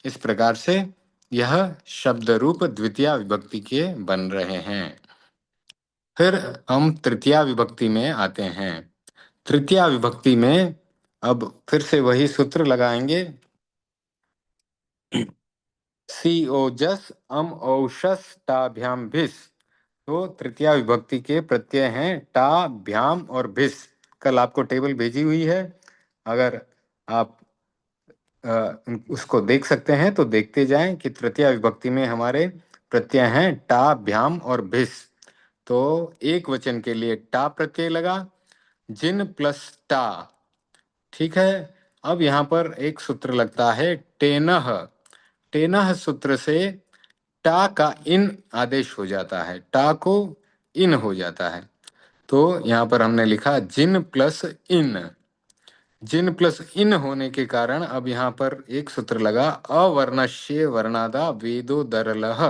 इस प्रकार से यह शब्द रूप द्वितीय विभक्ति के बन रहे हैं। फिर हम तृतीया विभक्ति में आते हैं। तृतीया विभक्ति में अब फिर से वही सूत्र लगाएंगे, सी ओ जस अम औशस टाभ्याम भिस, तो तृतीया विभक्ति के प्रत्यय हैं टा भ्याम और भिस। कल आपको टेबल भेजी हुई है, अगर आप उसको देख सकते हैं तो देखते जाएं कि तृतीया विभक्ति में हमारे प्रत्यय हैं टा भ्याम और भिस। तो एक वचन के लिए टा प्रत्यय लगा, जिन प्लस टा, ठीक है। अब यहाँ पर एक सूत्र लगता है टेनह, टेनह सूत्र से टा का इन आदेश हो जाता है, टा को इन हो जाता है, तो यहाँ पर हमने लिखा जिन प्लस इन, जिन प्लस इन होने के कारण अब यहाँ पर एक सूत्र लगा अवर्णश्य वर्णादा वेदो दरलह,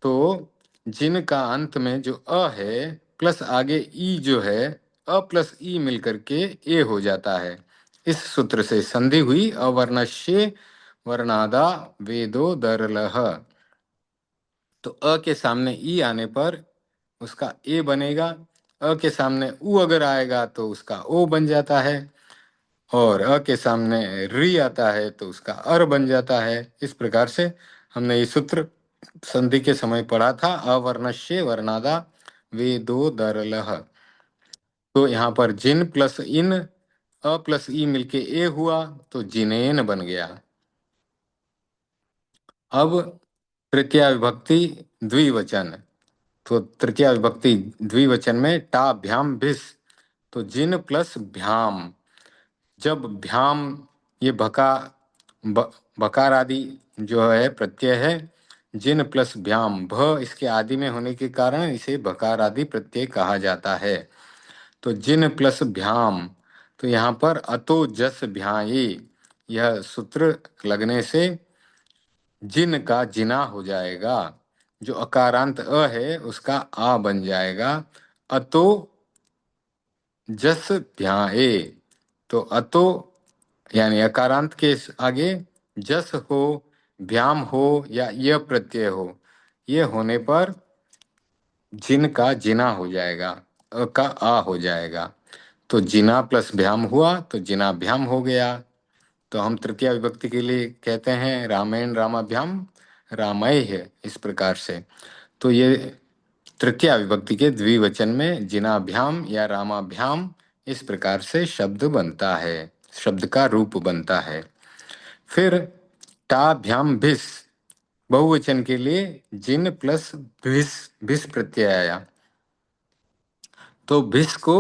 तो जिन का अंत में जो अ है प्लस आगे ई जो है, अ प्लस ई मिलकर के ए हो जाता है, इस सूत्र से संधि हुई अवर्णश्य वर्णादा वेदो दरलह, तो अ के सामने ई आने पर उसका ए बनेगा, अ के सामने उ अगर आएगा तो उसका ओ बन जाता है, और अ के सामने री आता है तो उसका अर बन जाता है। इस प्रकार से हमने ये सूत्र संधि के समय पढ़ा था, अवर्णश्य वर्णादा वेदो दरलह। तो यहाँ पर जिन प्लस इन अ प्लस ई मिलके ए हुआ तो जिनेन बन गया। अब तृतीया विभक्ति द्विवचन, तो तृतीया विभक्ति द्विवचन में टा भ्याम भिस, तो जिन प्लस भ्याम, जब भ्याम ये बकार आदि जो है प्रत्यय है, जिन प्लस भ्याम भ इसके आदि में होने के कारण इसे बकार आदि प्रत्यय कहा जाता है। तो जिन प्लस भ्याम, तो यहाँ पर अतो जस भ्याये, यह सूत्र लगने से जिन का जिना हो जाएगा, जो अकारांत अ है उसका आ बन जाएगा, अतो जस भ्याए, तो अतो यानी अकारांत के आगे जस हो, भ्याम हो या य प्रत्यय हो, ये होने पर जिन का जिना हो जाएगा, अ का आ हो जाएगा। तो जिना प्लस भ्याम हुआ तो जिनाभ्याम हो गया। तो हम तृतीया विभक्ति के लिए कहते हैं रामेण रामाभ्याम रामय है, इस प्रकार से। तो ये तृतीया विभक्ति के द्विवचन में जिनाभ्याम या रामाभ्याम इस प्रकार से शब्द बनता है, शब्द का रूप बनता है। फिर टाभ्याम भिस, बहुवचन के लिए जिन प्लस भिस, भिस प्रत्यय आया तो भिस को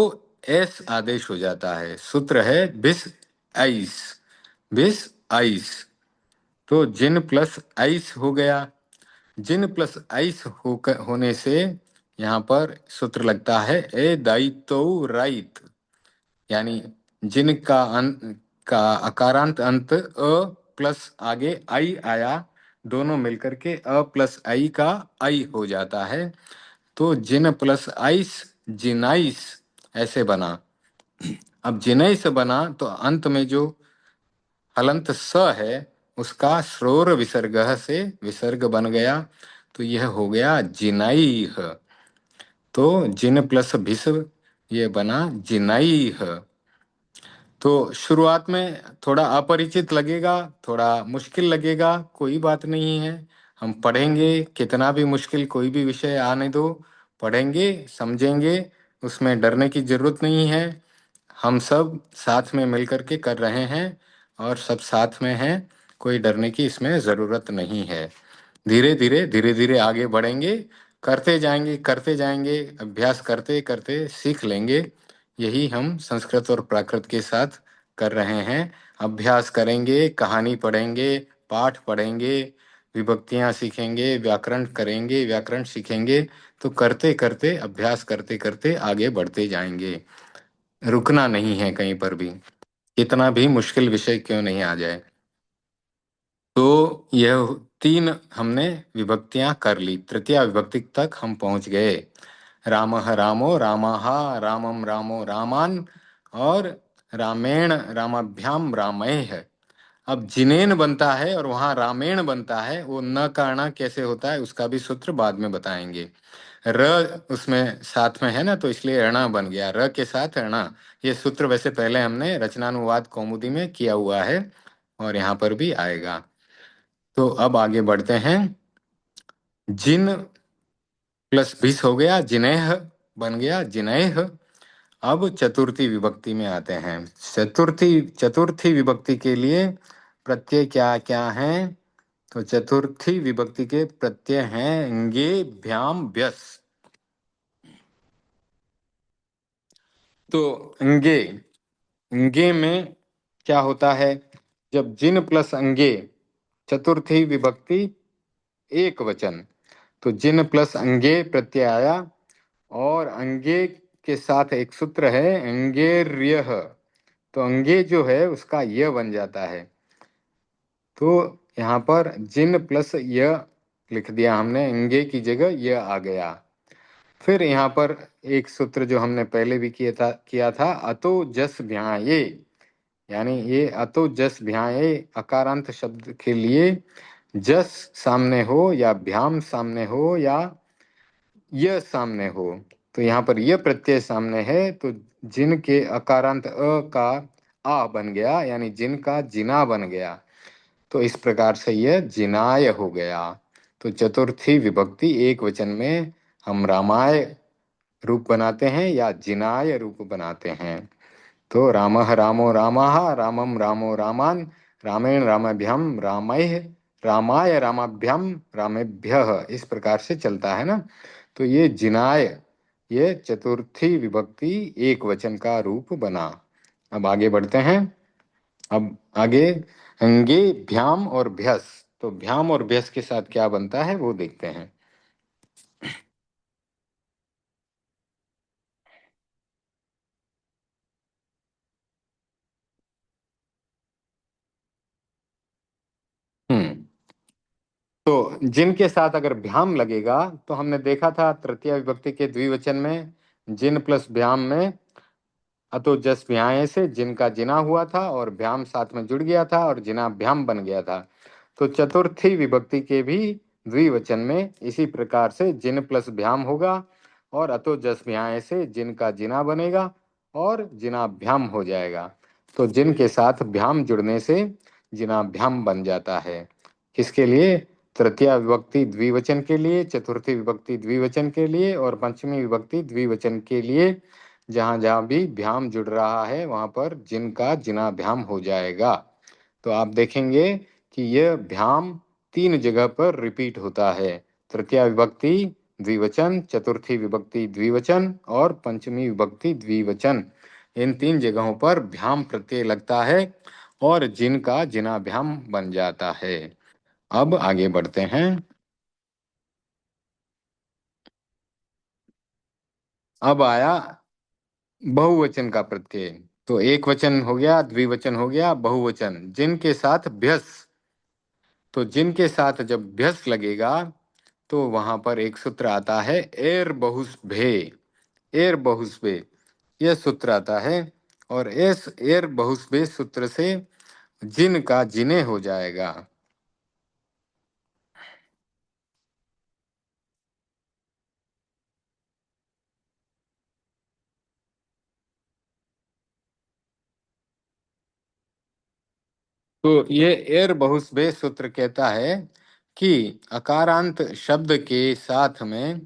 एस आदेश हो जाता है। सूत्र है भिस आइस, भिस आइस। तो जिन प्लस आइस हो गया। जिन प्लस आइस होने से यहाँ पर सूत्र लगता है ए दायित्व राइत, यानी जिन का का अकारांत अंत अ प्लस आगे आई आया, दोनों मिलकर के अ प्लस आई का आई हो जाता है। तो जिन प्लस आइस जिनाइस ऐसे बना। अब जिनाइस बना तो अंत में जो हलंत स है उसका श्रोर विसर्ग से विसर्ग बन गया, तो यह हो गया जिनाइह। तो जिन प्लस भिस ये बना जिनाइह। तो शुरुआत में थोड़ा अपरिचित लगेगा, थोड़ा मुश्किल लगेगा, कोई बात नहीं है। हम पढ़ेंगे, कितना भी मुश्किल कोई भी विषय आने दो, पढ़ेंगे समझेंगे, उसमें डरने की जरूरत नहीं है। हम सब साथ में मिलकर के कर रहे हैं और सब साथ में हैं, कोई डरने की इसमें जरूरत नहीं है। धीरे धीरे आगे बढ़ेंगे, करते जाएंगे, अभ्यास करते करते सीख लेंगे। यही हम संस्कृत और प्राकृत के साथ कर रहे हैं। अभ्यास करेंगे, कहानी पढ़ेंगे, पाठ पढ़ेंगे, विभक्तियां सीखेंगे, व्याकरण करेंगे, व्याकरण सीखेंगे। तो करते करते अभ्यास करते करते आगे बढ़ते जाएंगे, रुकना नहीं है कहीं पर भी, कितना भी मुश्किल विषय क्यों नहीं आ जाए। तो यह तीन हमने विभक्तियां कर ली, तृतीया विभक्ति तक हम पहुंच गए। रामः रामो रामाः रामम रामो रामान और रामेण रामाभ्याम रामैः। अब जिनेन बनता है और वहां रामेण बनता है, वो न का ण कैसे होता है उसका भी सूत्र बाद में बताएंगे। र उसमें साथ में है ना, तो इसलिए ऋणा बन गया, र के साथ ऋणा। ये सूत्र वैसे पहले हमने रचनानुवाद कौमुदी में किया हुआ है और यहाँ पर भी आएगा। तो अब आगे बढ़ते हैं। जिन प्लस भिस हो गया, जिनेह बन गया जिनेह। अब चतुर्थी विभक्ति में आते हैं। चतुर्थी विभक्ति के लिए प्रत्यय क्या क्या हैं? तो चतुर्थी विभक्ति के प्रत्यय हैं ङे भ्याम व्यस। तो ङे, ङे में क्या होता है? जब जिन प्लस ङे, चतुर्थी विभक्ति एक वचन, तो जिन प्लस ङे प्रत्यय आया और ङे के साथ एक सूत्र है ङेर्यः, तो अंगे जो है उसका य बन जाता है। तो यहाँ पर जिन प्लस य लिख दिया हमने, अंगे की जगह य आ गया। फिर यहाँ पर एक सूत्र जो हमने पहले भी किया था अतो जस भ्याये, यानी ये अतो जस भ्याये अकारांत शब्द के लिए जस सामने हो या भ्याम सामने हो या य सामने हो, तो यहाँ पर य प्रत्यय सामने है, तो जिन के अकारांत अ का आ बन गया, यानी जिन का जिना बन गया। तो इस प्रकार से यह जिनाय हो गया। तो चतुर्थी विभक्ति एक वचन में हम रामाय रूप बनाते हैं या जिनाय रूप बनाते हैं। तो रामः रामो रामाः रामम रामो रामान रामेण रामाभ्याम रामैः रामाय रामाभ्याम रामेभ्यः, इस प्रकार से चलता है ना। तो ये जिनाय, ये चतुर्थी विभक्ति एक वचन का रूप बना। अब आगे बढ़ते हैं। अब आगे अंगे भ्याम और भ्यस, तो भ्याम और भ्यस के साथ क्या बनता है वो देखते हैं। हम्म। तो जिन के साथ अगर भ्याम लगेगा, तो हमने देखा था तृतीय विभक्ति के द्विवचन में जिन प्लस भ्याम में अतो जस भ्याये से जिन का जिना हुआ था और भ्याम साथ में जुड़ गया था और जिना भ्याम बन गया था। तो चतुर्थी विभक्ति के भी द्विवचन में इसी प्रकार से जिन प्लस भ्याम होगा और अतो जस भ्याए से जिन का जिना बनेगा और जिनाभ्याम हो जाएगा। तो जिन के साथ भ्याम जुड़ने से जिनाभ्याम बन जाता है। किसके लिए? तृतीया विभक्ति द्विवचन के लिए, चतुर्थी विभक्ति द्विवचन के लिए और पंचमी विभक्ति द्विवचन के लिए। जहां जहां भी भ्याम जुड़ रहा है वहां पर जिन का जिनाभ्याम हो जाएगा। तो आप देखेंगे कि यह भ्याम 3 जगह पर रिपीट होता है। तृतीया विभक्ति द्विवचन, चतुर्थी विभक्ति द्विवचन और पंचमी विभक्ति द्विवचन। इन 3 जगहों पर भ्याम प्रत्यय लगता है और जिन का जिनाभ्याम बन जाता है। अब आगे बढ़ते हैं। अब आया बहुवचन का प्रत्यय। तो एक वचन हो गया, द्विवचन हो गया, बहुवचन जिनके साथ भ्यस। तो जिनके साथ जब भ्यस लगेगा तो वहां पर एक सूत्र आता है एर बहुस भे। एर बहुस भे यह सूत्र आता है और इस एर बहुस भे सूत्र से जिन का जिने हो जाएगा। तो ये एर बहुस्बे सूत्र कहता है कि अकारांत शब्द के साथ में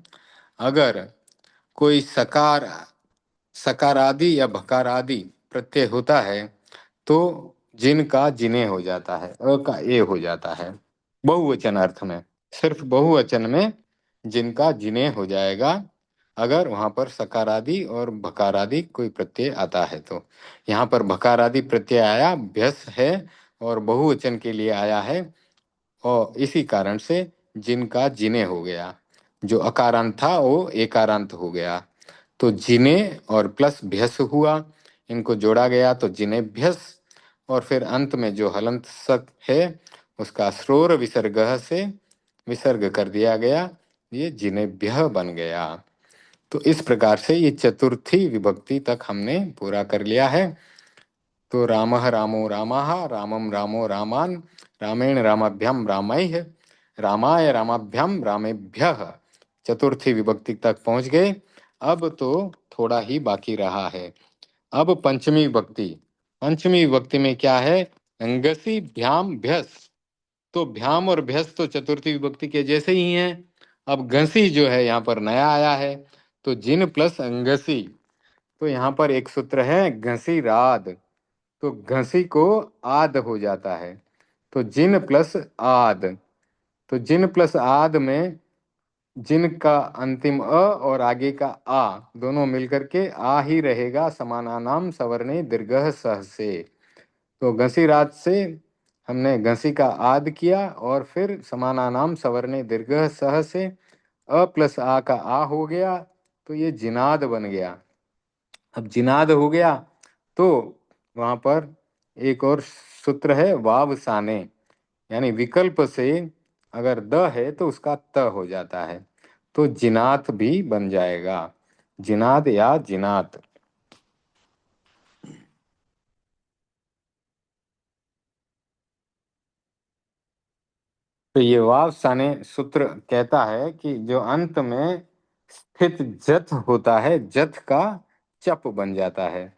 अगर कोई सकारादि या भकारादि प्रत्यय होता है तो जिन का जिने हो जाता है, अ का ए हो जाता है। बहुवचन अर्थ में, सिर्फ बहुवचन में जिनका जिने हो जाएगा अगर वहां पर सकारादि और भकारादि कोई प्रत्यय आता है तो। यहाँ पर भकारादि प्रत्यय आया, भ्यस है और बहुवचन के लिए आया है और इसी कारण से जिनका जिने हो गया। जो अकारांत था वो एकारांत हो गया। तो जिने और प्लस भ्यस हुआ, इनको जोड़ा गया तो जिने भ्यस। और फिर अंत में जो हलंत सक है उसका श्रोर विसर्ग से विसर्ग कर दिया गया, ये जिनेभ्यः बन गया। तो इस प्रकार से ये चतुर्थी विभक्ति तक हमने पूरा कर लिया है। तो रामः रामो रामाः रामं रामो रामान् रामेण रामाभ्याम रामैः रामाय रामाभ्याम रामेभ्यः। चतुर्थी विभक्ति तक पहुंच गए। अब तो थोड़ा ही बाकी रहा है। अब पंचमी विभक्ति। पंचमी विभक्ति में क्या है? अंगसी भ्याम भ्यस। तो भ्याम और भ्यस तो चतुर्थी विभक्ति के जैसे ही हैं। अब घसी जो है यहाँ पर नया आया है। तो जिन प्लस अंगसी। तो यहाँ पर एक सूत्र है घसी राद। तो घसी को आद हो जाता है। तो जिन प्लस आद। तो जिन प्लस आद में जिन का अंतिम अ और आगे का आ दोनों मिलकर के आ ही रहेगा समानानाम सवर्णे दीर्घः सह से। तो घसी रात से हमने घसी का आद किया और फिर समानानाम सवर्णे दीर्घः सह से अ प्लस आ का आ हो गया तो ये जिनाद बन गया। अब जिनाद हो गया तो वहां पर एक और सूत्र है वाव साने, यानी विकल्प से अगर द है तो उसका त हो जाता है। तो जिनात भी बन जाएगा, जिनाद या जिनात। तो ये वाव साने सूत्र कहता है कि जो अंत में स्थित जथ होता है, जथ का चप बन जाता है।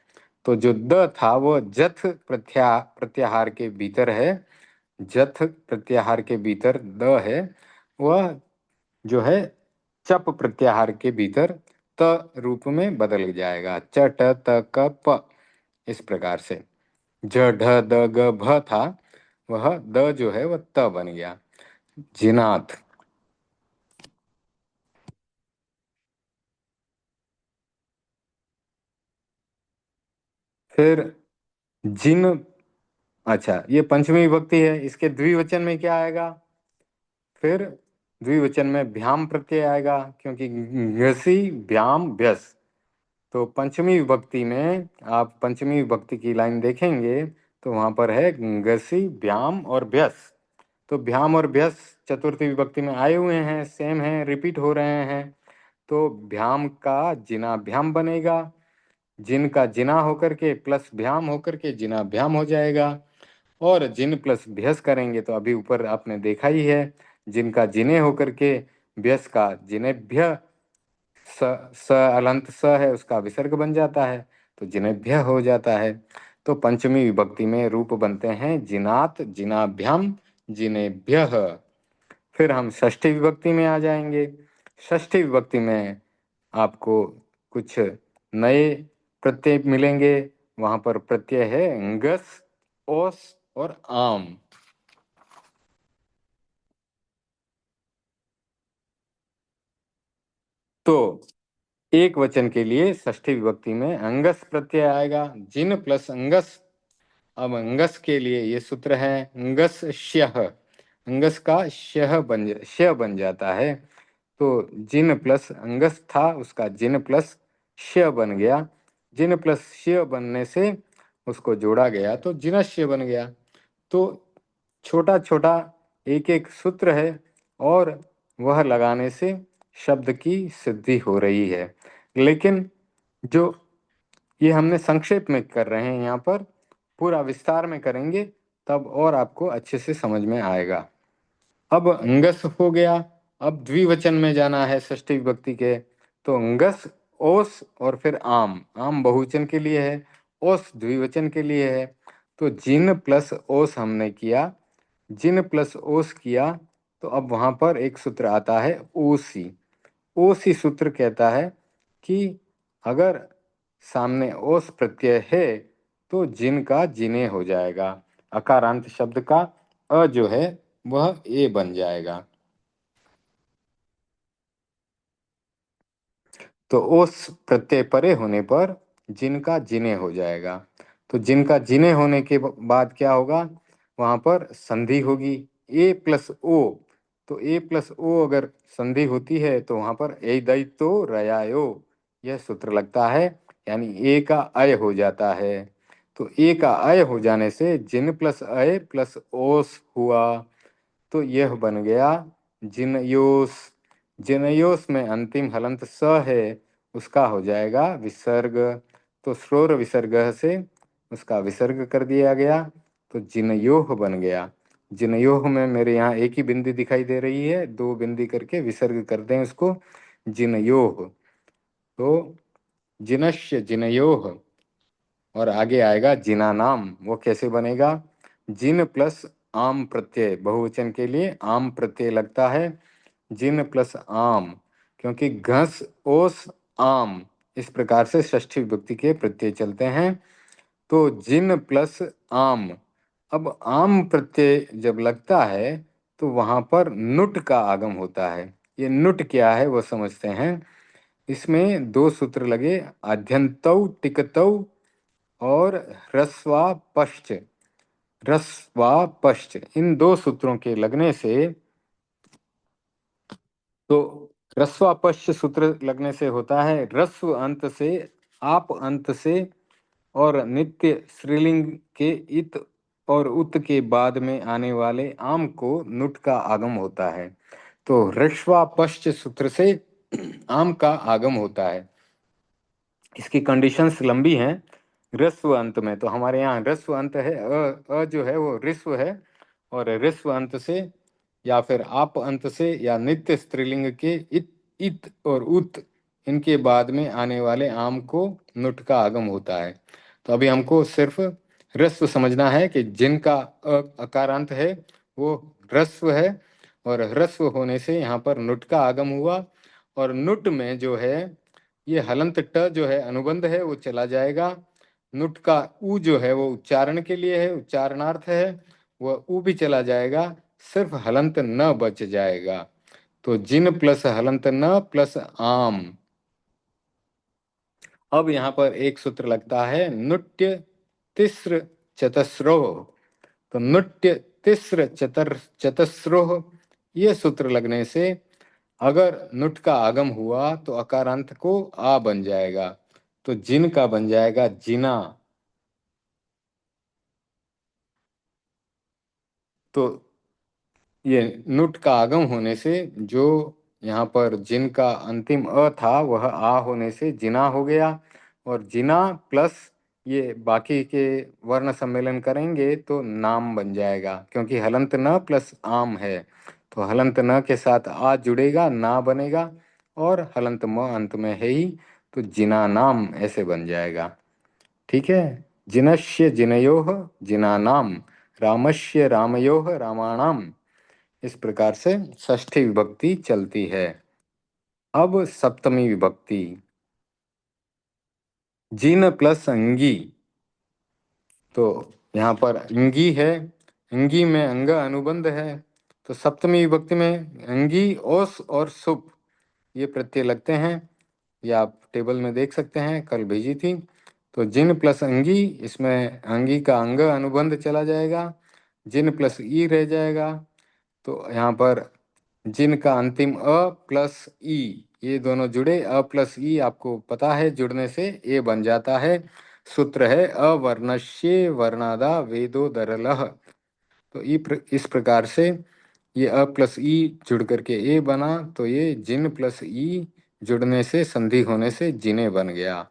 तो जो द था वो जथ प्रत्याहार के भीतर है। जथ प्रत्याहार के भीतर द है, वह जो है चप प्रत्याहार के भीतर त रूप में बदल जाएगा। च ट त क प, इस प्रकार से। ज ढ द ग भ था, वह द जो है वह त बन गया, जिनात। फिर जिन, अच्छा ये पंचमी विभक्ति है, इसके द्विवचन में क्या आएगा? फिर द्विवचन में भ्याम प्रत्यय आएगा क्योंकि घसी भ्याम भ्यस। तो पंचमी विभक्ति में आप पंचमी विभक्ति की लाइन देखेंगे तो वहां पर है घसी भ्याम और भ्यस। तो भ्याम और भ्यस चतुर्थी विभक्ति में आए हुए हैं, सेम है, रिपीट हो रहे हैं। तो भ्याम का जिना भ्याम बनेगा, जिन का जिना होकर के प्लस भ्याम होकर के जिना भ्याम हो जाएगा। और जिन प्लस भ्यस करेंगे तो अभी ऊपर आपने देखा ही है, जिनका जिने होकर के भ्यस का जिनेभ्य स स अलंत स है, उसका विसर्ग बन जाता है, तो जिनेभ्य हो जाता है। तो पंचमी विभक्ति में रूप बनते हैं जिनात, जिनाभ्याम, जिनेभ्यः। फिर हम षष्ठी विभक्ति में आ जाएंगे। षष्ठी विभक्ति में आपको कुछ नए प्रत्यय मिलेंगे। वहां पर प्रत्यय है ngस, ओस और आम। तो एक वचन के लिए षष्ठी विभक्ति में अंगस प्रत्यय आएगा, जिन प्लस अंगस। अब अंगस के लिए ये सूत्र है अंगस श्यः, अंगस का श्य बन जाता है। तो जिन प्लस अंगस था, उसका जिन प्लस श्य बन गया। जिन प्लस श्य बनने से उसको जोड़ा गया तो जिनश्य बन गया। तो छोटा छोटा एक एक सूत्र है, और वह लगाने से शब्द की सिद्धि हो रही है। लेकिन जो ये हमने संक्षेप में कर रहे हैं, यहाँ पर पूरा विस्तार में करेंगे तब और आपको अच्छे से समझ में आएगा। अब अंगस हो गया, अब द्विवचन में जाना है षष्ठी विभक्ति के। तो अंगस, ओस और फिर आम। आम बहुवचन के लिए है, ओस द्विवचन के लिए है। तो जिन प्लस ओस हमने किया, जिन प्लस ओस किया, तो अब वहां पर एक सूत्र आता है ओसी। ओसी सूत्र कहता है कि अगर सामने ओस प्रत्यय है तो जिन का जिने हो जाएगा, अकारांत शब्द का अ जो है वह ए बन जाएगा। तो ओस प्रत्यय परे होने पर जिन का जिने हो जाएगा। तो जिन का जिने होने के बाद क्या होगा, वहां पर संधि होगी ए प्लस ओ। तो ए प्लस ओ अगर संधि होती है तो वहां पर ए दैतो रयायो, यह सूत्र लगता है, यानी ए का अय हो जाता है। तो ए का अय हो जाने से जिन प्लस अय प्लस ओस हुआ, तो यह बन गया जिनयोस। जिनयोस में अंतिम हलंत स है, उसका हो जाएगा विसर्ग। तो श्रोर विसर्ग से उसका विसर्ग कर दिया गया, तो जिनयोह बन गया। जिनयोह में मेरे यहाँ एक ही बिंदी दिखाई दे रही है, दो बिंदी करके विसर्ग कर दें उसको, जिनयोह। तो जिनश्य जिनयोह, और आगे आएगा जिना नाम। वो कैसे बनेगा, जिन प्लस आम प्रत्यय, बहुवचन के लिए आम प्रत्यय लगता है, जिन प्लस आम, क्योंकि घस ओस आम, इस प्रकार से षष्ठी विभक्ति के प्रत्यय चलते हैं। तो जिन प्लस आम। अब आम प्रत्यय जब लगता है तो वहां पर नुट का आगम होता है। ये नुट क्या है वो समझते हैं। इसमें दो सूत्र लगे, आद्यंतौ टिकतौ और ह्रस्वा पश्च। ह्रस्वा पश्च, इन दो सूत्रों के लगने से, तो ह्रस्वा पश्च सूत्र लगने से होता है ह्रस्व अंत से, आप अंत से और नित्य स्त्रीलिंग के इत और उत के बाद में आने वाले आम को नुट का आगम होता है। तो ह्रस्वा पश्च सूत्र से आम का आगम होता है। इसकी कंडीशंस लंबी हैं। ह्रस्व अंत में, तो हमारे यहाँ ह्रस्व अंत है, जो है वो ऋस्व है, और ऋस्व अंत से या फिर आप अंत से या नित्य स्त्रीलिंग के इत और उत, इनके बाद में आने वाले आम को नुट का आगम होता है। तो अभी हमको सिर्फ ह्रस्व समझना है कि जिनका अकारांत है वो ह्रस्व है, और ह्रस्व होने से यहाँ पर नुट का आगम हुआ। और नुट में जो है ये हलंत ट जो है अनुबंध है वो चला जाएगा। नुट का उ जो है वो उच्चारण के लिए है, उच्चारणार्थ है, वह उ भी चला जाएगा, सिर्फ हलंत न बच जाएगा। तो जिन प्लस हलंत न प्लस आम। अब यहाँ पर एक सूत्र लगता है नुट्य तिस्र चतस्रोह। तो नुट्य तिस्र चतस्रोह, ये सूत्र लगने से अगर नुट का आगम हुआ तो अकारांत को आ बन जाएगा, तो जिन का बन जाएगा जिना। तो ये नुट का आगम होने से जो यहाँ पर जिन का अंतिम अ था वह आ होने से जिना हो गया, और जिना प्लस ये बाकी के वर्ण सम्मेलन करेंगे तो नाम बन जाएगा, क्योंकि हलंत न प्लस आम है। तो हलंत न के साथ आ जुड़ेगा, ना बनेगा, और हलंत म अंत में है ही, तो जिनानाम ऐसे बन जाएगा। ठीक है। जिनस्य जिनयोः जिनानाम, रामस्य रामयोः रामाणाम, इस प्रकार से षष्ठी विभक्ति चलती है। अब सप्तमी विभक्ति, जिन प्लस अंगी। तो यहाँ पर अंगी है, अंगी में अंग अनुबंध है, तो सप्तमी विभक्ति में अंगी ओस और सुप ये प्रत्यय लगते हैं। ये आप टेबल में देख सकते हैं, कल भेजी थी। तो जिन प्लस अंगी, इसमें अंगी का अंग अनुबंध चला जाएगा, जिन प्लस ई रह जाएगा। तो यहाँ पर जिन का अंतिम अ प्लस ई, ये दोनों जुड़े, अ प्लस ई आपको पता है जुड़ने से ए बन जाता है। सूत्र है अवर्णस्य वर्णादा वेदो दरलः। तो इस प्रकार से ये अ प्लस ई जुड़ करके ए बना, तो ये जिन प्लस ई जुड़ने से संधि होने से जिने बन गया।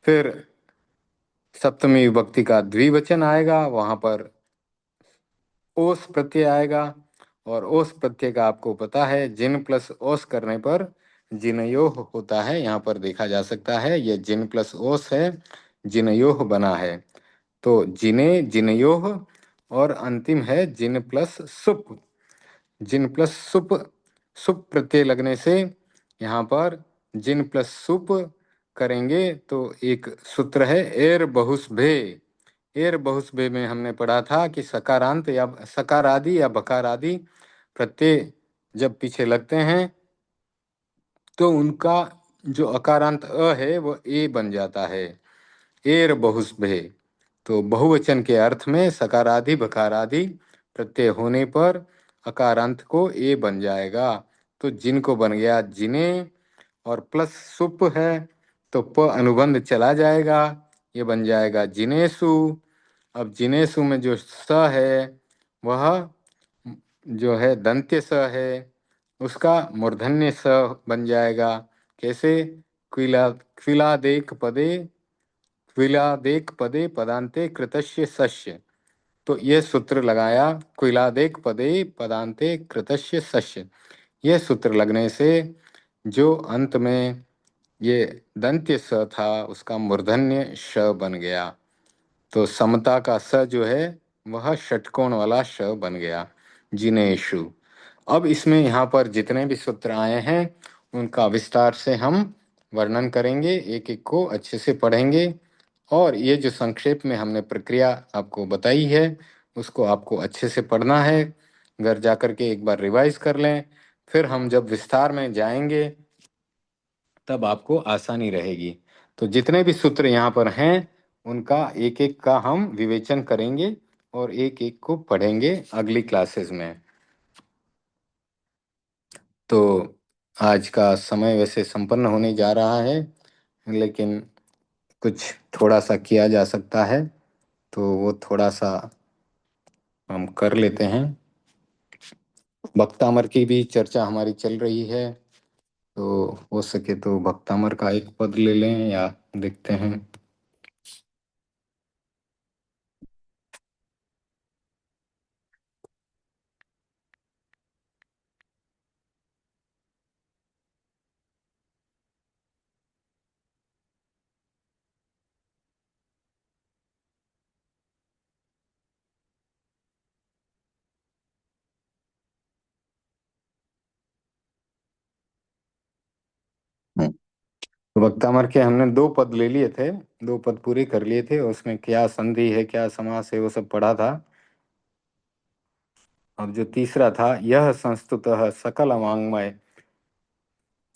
फिर सप्तमी विभक्ति का द्विवचन आएगा, वहां पर ओस प्रत्यय आएगा, और ओस प्रत्यय का आपको पता है जिन प्लस ओस करने पर जिनयोह होता है। यहाँ पर देखा जा सकता है ये जिन प्लस ओस है, जिनयोह बना है। तो जिने जिनयोह, और अंतिम है जिन प्लस सुप। जिन प्लस सुप, सुप प्रत्यय लगने से यहाँ पर जिन प्लस सुप करेंगे तो एक सूत्र है एर बहुस्भे। एर बहुस्भे में हमने पढ़ा था कि सकारांत या सकार आदि या बकार आदि प्रत्यय जब पीछे लगते हैं तो उनका जो अकारांत अ है वो ए बन जाता है, एर बहुस्भे। तो बहुवचन के अर्थ में सकारादि बकारादि प्रत्यय होने पर अकारांत को ए बन जाएगा। तो जिन को बन गया जिने, और प्लस सुप है तो प अनुबंध चला जाएगा, ये बन जाएगा जिनेसु। अब जिनेसु में जो स है वह जो है दंत्य स है, उसका मूर्धन्य स बन जाएगा। कैसे? क्विला क्विलादेक पदे, क्विलादेक पदे पदांते कृतस्य सस्य। तो ये सूत्र लगाया, क्विलादेक पदे पदांते कृतस्य सस्य। ये सूत्र लगने से जो अंत में ये दंत्य स था उसका मूर्धन्य श बन गया। तो समता का स जो है वह षटकोण वाला श बन गया, जिनेशु। अब इसमें यहाँ पर जितने भी सूत्र आए हैं उनका विस्तार से हम वर्णन करेंगे, एक एक को अच्छे से पढ़ेंगे। और ये जो संक्षेप में हमने प्रक्रिया आपको बताई है उसको आपको अच्छे से पढ़ना है, घर जाकर के एक बार रिवाइज कर लें। फिर हम जब विस्तार में जाएंगे तब आपको आसानी रहेगी। तो जितने भी सूत्र यहाँ पर हैं उनका एक एक का हम विवेचन करेंगे और एक एक को पढ़ेंगे अगली क्लासेस में। तो आज का समय वैसे संपन्न होने जा रहा है, लेकिन कुछ थोड़ा सा किया जा सकता है तो वो थोड़ा सा हम कर लेते हैं। भक्तामर की भी चर्चा हमारी चल रही है, तो हो सके तो भक्तामर का एक पद ले लें या देखते हैं। तो वक्तामर के हमने दो पद ले लिए थे, दो पद पूरे कर लिए थे, उसमें क्या संधि है क्या समास है वो सब पढ़ा था। अब जो तीसरा था यह संस्तुतः सकल वाङ्मय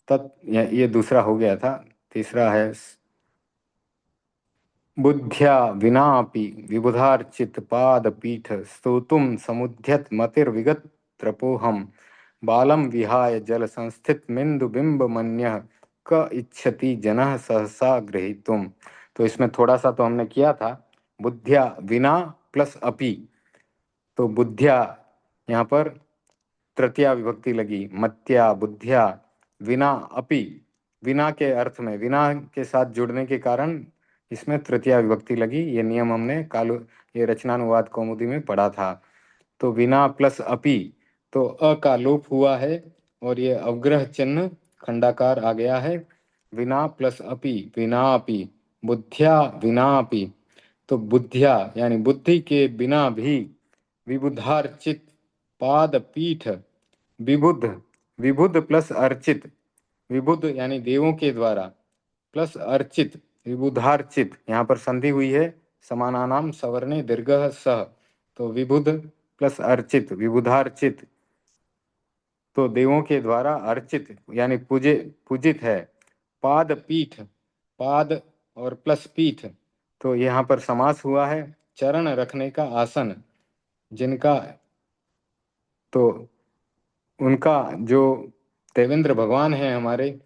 तत्, ये दूसरा हो गया था। तीसरा है बुद्ध्या विनापि विबुधार्चित पाद पीठ स्तोतुम समुद्यत मतिर्विगत त्रपोहम बालम विहाय जल संस्थित मिंदु बिंब मन्यः क इच्छति जनः सहसा गृहीतुम। तो इसमें थोड़ा सा तो हमने किया था, बुद्ध्या विना प्लस अपि। तो बुद्ध्या यहाँ पर तृतीया विभक्ति लगी, मत्या बुद्ध्या, विना अपि, विना के अर्थ में विना के साथ जुड़ने के कारण इसमें तृतीया विभक्ति लगी। ये नियम हमने कालू ये रचनानुवाद कौमुदी में पढ़ा था। तो विना प्लस अपि, तो अ का लोप हुआ है, और ये अवग्रह चिन्ह खंडाकार आ गया है। विना प्लस अपि, विना अपि, बुद्ध्या विना अपि, तो बुद्धिया यानी बुद्धि के बिना भी, विबुधार्चित पाद पीठ, विबुध, विबुध प्लस अर्चित, विबुध यानी देवों के द्वारा, प्लस अर्चित, विबुधार्चित, यहाँ पर संधि हुई है समानानाम सवर्णे दीर्घः सह, तो विबुध प्लस अर्चित, विबुधार्चित, तो देवों के द्वारा अर्चित यानी पूजे पूजित है। पाद पीठ, पाद और प्लस पीठ, तो यहाँ पर समास हुआ है। चरण रखने का आसन, जिनका, तो उनका जो देवेंद्र भगवान हैं हमारे,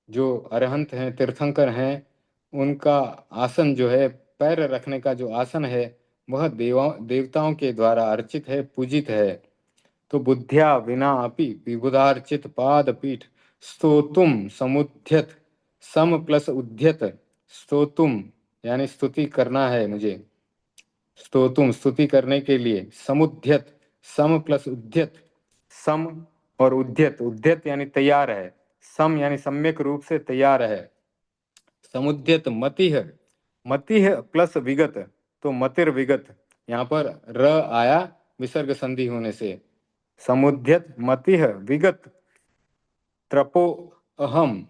जो अरहंत हैं, तीर्थंकर हैं, उनका आसन जो है, पैर रखने का जो आसन है, वह देवताओं के द्वारा अर्चित है, पूजित है। तो बुद्ध्या विना अपि विबुधार्चित पाद पीठ स्तोतुम समुद्यत, सम प्लस उद्यत, स्तोतुम यानी स्तुति करना है मुझे, स्तोतुम स्तुति करने के लिए, समुद्यत सम प्लस उद्यत, सम और उद्यत, उद्यत यानी तैयार है, सम यानी सम्यक रूप से तैयार है। समुद्यत मतिह, मतिह प्लस विगत, तो मतिर विगत, यहाँ पर र आया विसर्ग संधि होने से। समुद्यत मतिह विगत त्रपो अहम,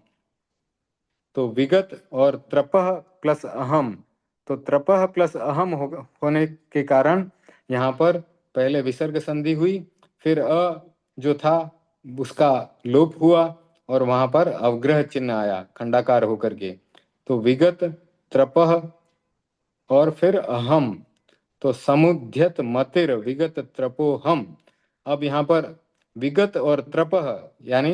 तो विगत और त्रपः प्लस अहम, तो त्रपः प्लस अहम होने के कारण यहाँ पर पहले विसर्ग संधि हुई, फिर जो था उसका लोप हुआ, और वहां पर अवग्रह चिन्ह आया खंडाकार होकर के, तो विगत, त्रपः और फिर अहम, तो समुद्यत मतिर विगत त्रपोहम। अब यहाँ पर विगत और त्रपः यानी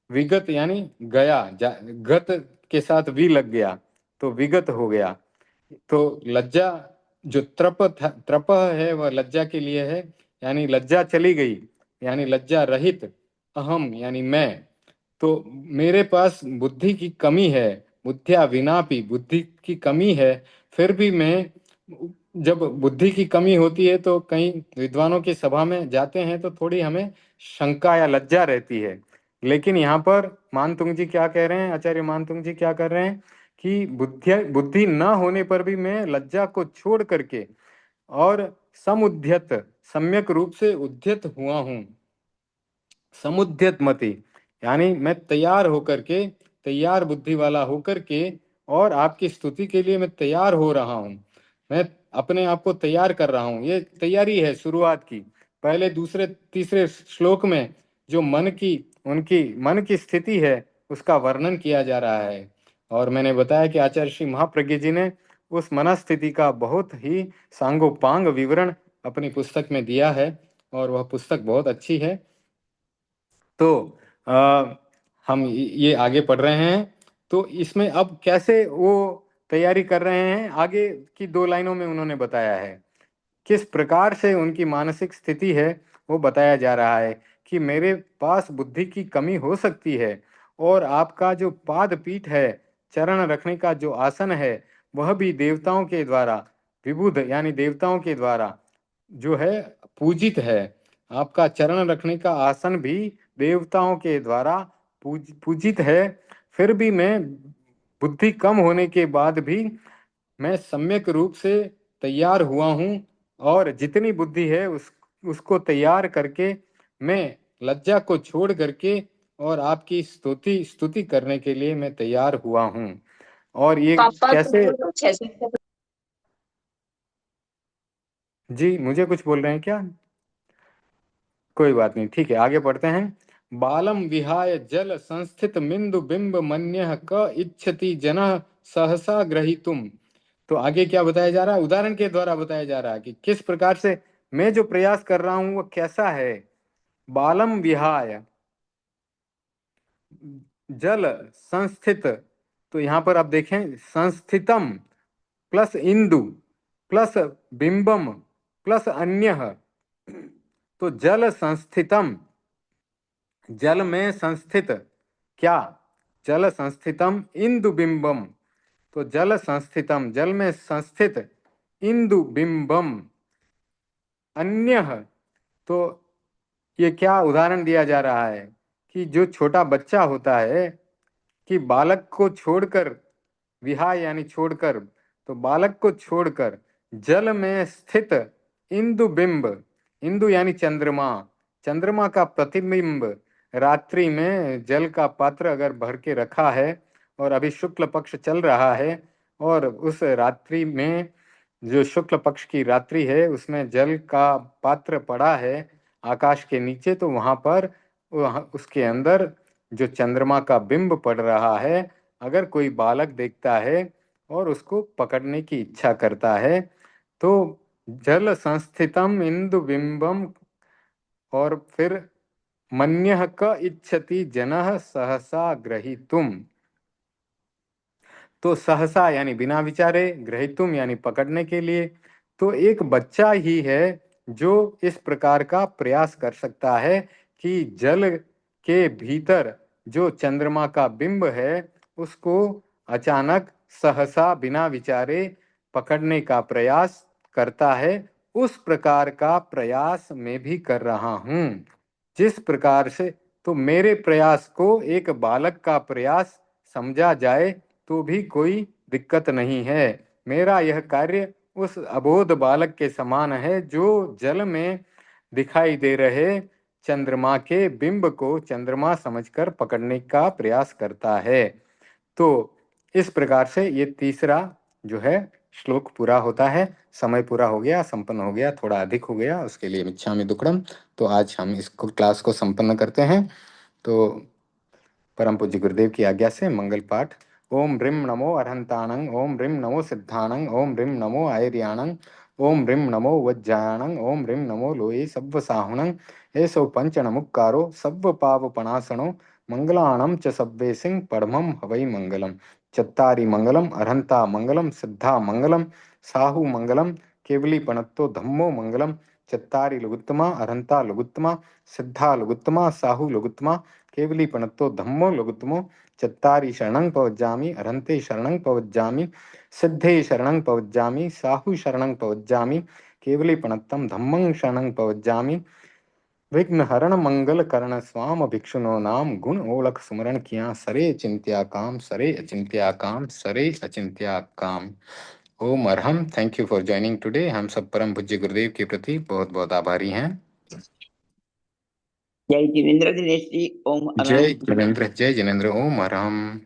विगत यानी गया, गत के साथ वी लग गया तो विगत हो गया। तो लज्जा जो त्रपः है वह लज्जा के लिए है, यानी लज्जा चली गई, यानी लज्जा रहित। अहम यानी मैं, तो मेरे पास बुद्धि की कमी है, बुद्धिया विनापि, बुद्धि की कमी है, फिर भी मैं, जब बुद्धि की कमी होती है तो कई विद्वानों की सभा में जाते हैं तो थोड़ी हमें शंका या लज्जा रहती है। लेकिन यहाँ पर मानतुंग जी क्या कह रहे हैं, आचार्य मानतुंग जी क्या कर रहे हैं कि बुद्धि बुद्धि न होने पर भी मैं लज्जा को छोड़ करके और समुद्यत, सम्यक रूप से उद्यत हुआ हूँ। समुद्यत मति यानी मैं तैयार होकर के, तैयार बुद्धि वाला होकर के, और आपकी स्तुति के लिए मैं तैयार हो रहा हूँ, मैं अपने आप को तैयार कर रहा हूँ। ये तैयारी है शुरुआत की। पहले दूसरे तीसरे श्लोक में जो मन की, उनकी मन की स्थिति है उसका वर्णन किया जा रहा है, और मैंने बताया कि आचार्य श्री महाप्रज्ञ जी ने उस मनस्थिति का बहुत ही सांगोपांग विवरण अपनी पुस्तक में दिया है, और वह पुस्तक बहुत अच्छी है। तो हम ये आगे पढ़ रहे हैं, तो इसमें अब कैसे वो तैयारी कर रहे हैं, आगे की 2 लाइनों में उन्होंने बताया है किस प्रकार से उनकी मानसिक स्थिति है, वो बताया जा रहा है कि मेरे पास बुद्धि की कमी हो सकती है, और आपका जो पाद पीठ है, चरण रखने का जो आसन है, वह भी देवताओं के द्वारा, विबुध यानी देवताओं के द्वारा जो है पूजित है। आपका चरण रखने का आसन भी देवताओं के द्वारा पूजित है, फिर भी मैं, बुद्धि कम होने के बाद भी मैं सम्यक रूप से तैयार हुआ हूँ, और जितनी बुद्धि है उसको तैयार करके मैं लज्जा को छोड़ करके और आपकी स्तुति स्तुति करने के लिए मैं तैयार हुआ हूँ। और ये पापा कैसे, तुम अच्छे से। जी मुझे कुछ बोल रहे हैं क्या? कोई बात नहीं, ठीक है, आगे पढ़ते हैं। बालम विहाय जल संस्थित मिंदु बिंब मन्यः क इच्छति जनः सहसा ग्रहीतुम। तो आगे क्या बताया जा रहा है, उदाहरण के द्वारा बताया जा रहा है कि किस प्रकार से मैं जो प्रयास कर रहा हूं वो कैसा है। बालम विहाय जल संस्थित, तो यहां पर आप देखें संस्थितम प्लस इंदु प्लस बिंबम प्लस अन्यः, तो जल संस्थितम, जल में संस्थित, क्या, जल संस्थितम इंदु बिंबम, तो जल संस्थितम जल में संस्थित, इंदु बिंबम अन्य, तो ये क्या उदाहरण दिया जा रहा है कि जो छोटा बच्चा होता है, कि बालक को छोड़कर, विहाय यानी छोड़कर, तो बालक को छोड़कर जल में स्थित इंदु बिंब, इंदु यानी चंद्रमा, चंद्रमा का प्रतिबिंब रात्रि में जल का पात्र अगर भर के रखा है और अभी शुक्ल पक्ष चल रहा है, और उस रात्रि में जो शुक्ल पक्ष की रात्रि है उसमें जल का पात्र पड़ा है आकाश के नीचे, तो वहां पर उसके अंदर जो चंद्रमा का बिंब पड़ रहा है, अगर कोई बालक देखता है और उसको पकड़ने की इच्छा करता है, तो जल संस्थितम इंदु बिंबम, और फिर मन्यः क इच्छति जनः सहसा ग्रहीतुम, तो सहसा यानी बिना विचारे, ग्रहीतुम यानी पकड़ने के लिए, तो एक बच्चा ही है जो इस प्रकार का प्रयास कर सकता है कि जल के भीतर जो चंद्रमा का बिंब है उसको अचानक सहसा बिना विचारे पकड़ने का प्रयास करता है। उस प्रकार का प्रयास मैं भी कर रहा हूँ। जिस प्रकार से तो मेरे प्रयास को एक बालक का प्रयास समझा जाए तो भी कोई दिक्कत नहीं है। मेरा यह कार्य उस अबोध बालक के समान है जो जल में दिखाई दे रहे चंद्रमा के बिंब को चंद्रमा समझकर पकड़ने का प्रयास करता है। तो इस प्रकार से ये तीसरा जो है श्लोक पूरा होता है। समय पूरा हो गया, संपन्न हो गया, थोड़ा अधिक हो गया, उसके लिए मिच्छामि दुक्कडम। तो आज हम इसको क्लास को संपन्न करते हैं। तो परम पूज्य गुरुदेव की आज्ञा से मंगल पाठ। ओम ह्रीं नमो अरहंताणं, ओम ह्रीं नमो सिद्धाणं, ओम ह्रीं नमो आयर्याणं, ओम ह्रीं नमो वज्जायाणं, ओम ह्रीं नमो लोये सव्वसाहुणं, एसौ पंचनमुक्कारो सव्वपापपणासनो मंगलाणं च सव्वेसिं परमं हवै मंगलम्। चत्तारि मंगलम अरहंता मंगलम सिद्धा मंगलम साहु मंगलम केवली पणत्तो धम्मो मंगलम। चत्तारि लघुत्तमा अरहंता लघुत्तमा सिद्धा लघुत्तमा साहु लघुत्तमा केवली पणत्तो धम्मो लघुत्तमो। चत्तारि शरणं पवज्जामि अरहन्ते शरणं पवज्जामि सिद्धे शरणं पवज्जामि साहु शरणं पवज्जामि केवली पणत्तं धम्मं शरणं पवज्जामि। विघ्न हरण मंगल करण स्वाम भिक्षुनो नाम गुण ओलख सुमरण किया सरे चिंत्या काम सरे अचिंत्या काम सरे अचिंत्या काम। ओम अरहम। Thank you for joining today. हम सब परम पूज्य गुरुदेव के प्रति बहुत बहुत आभारी हैं। जय जिनेन्द्र दिनेश जी। ओम जय अरहम। जिनेन्द्र, जय जिनेन्द्र। ओम अरहम।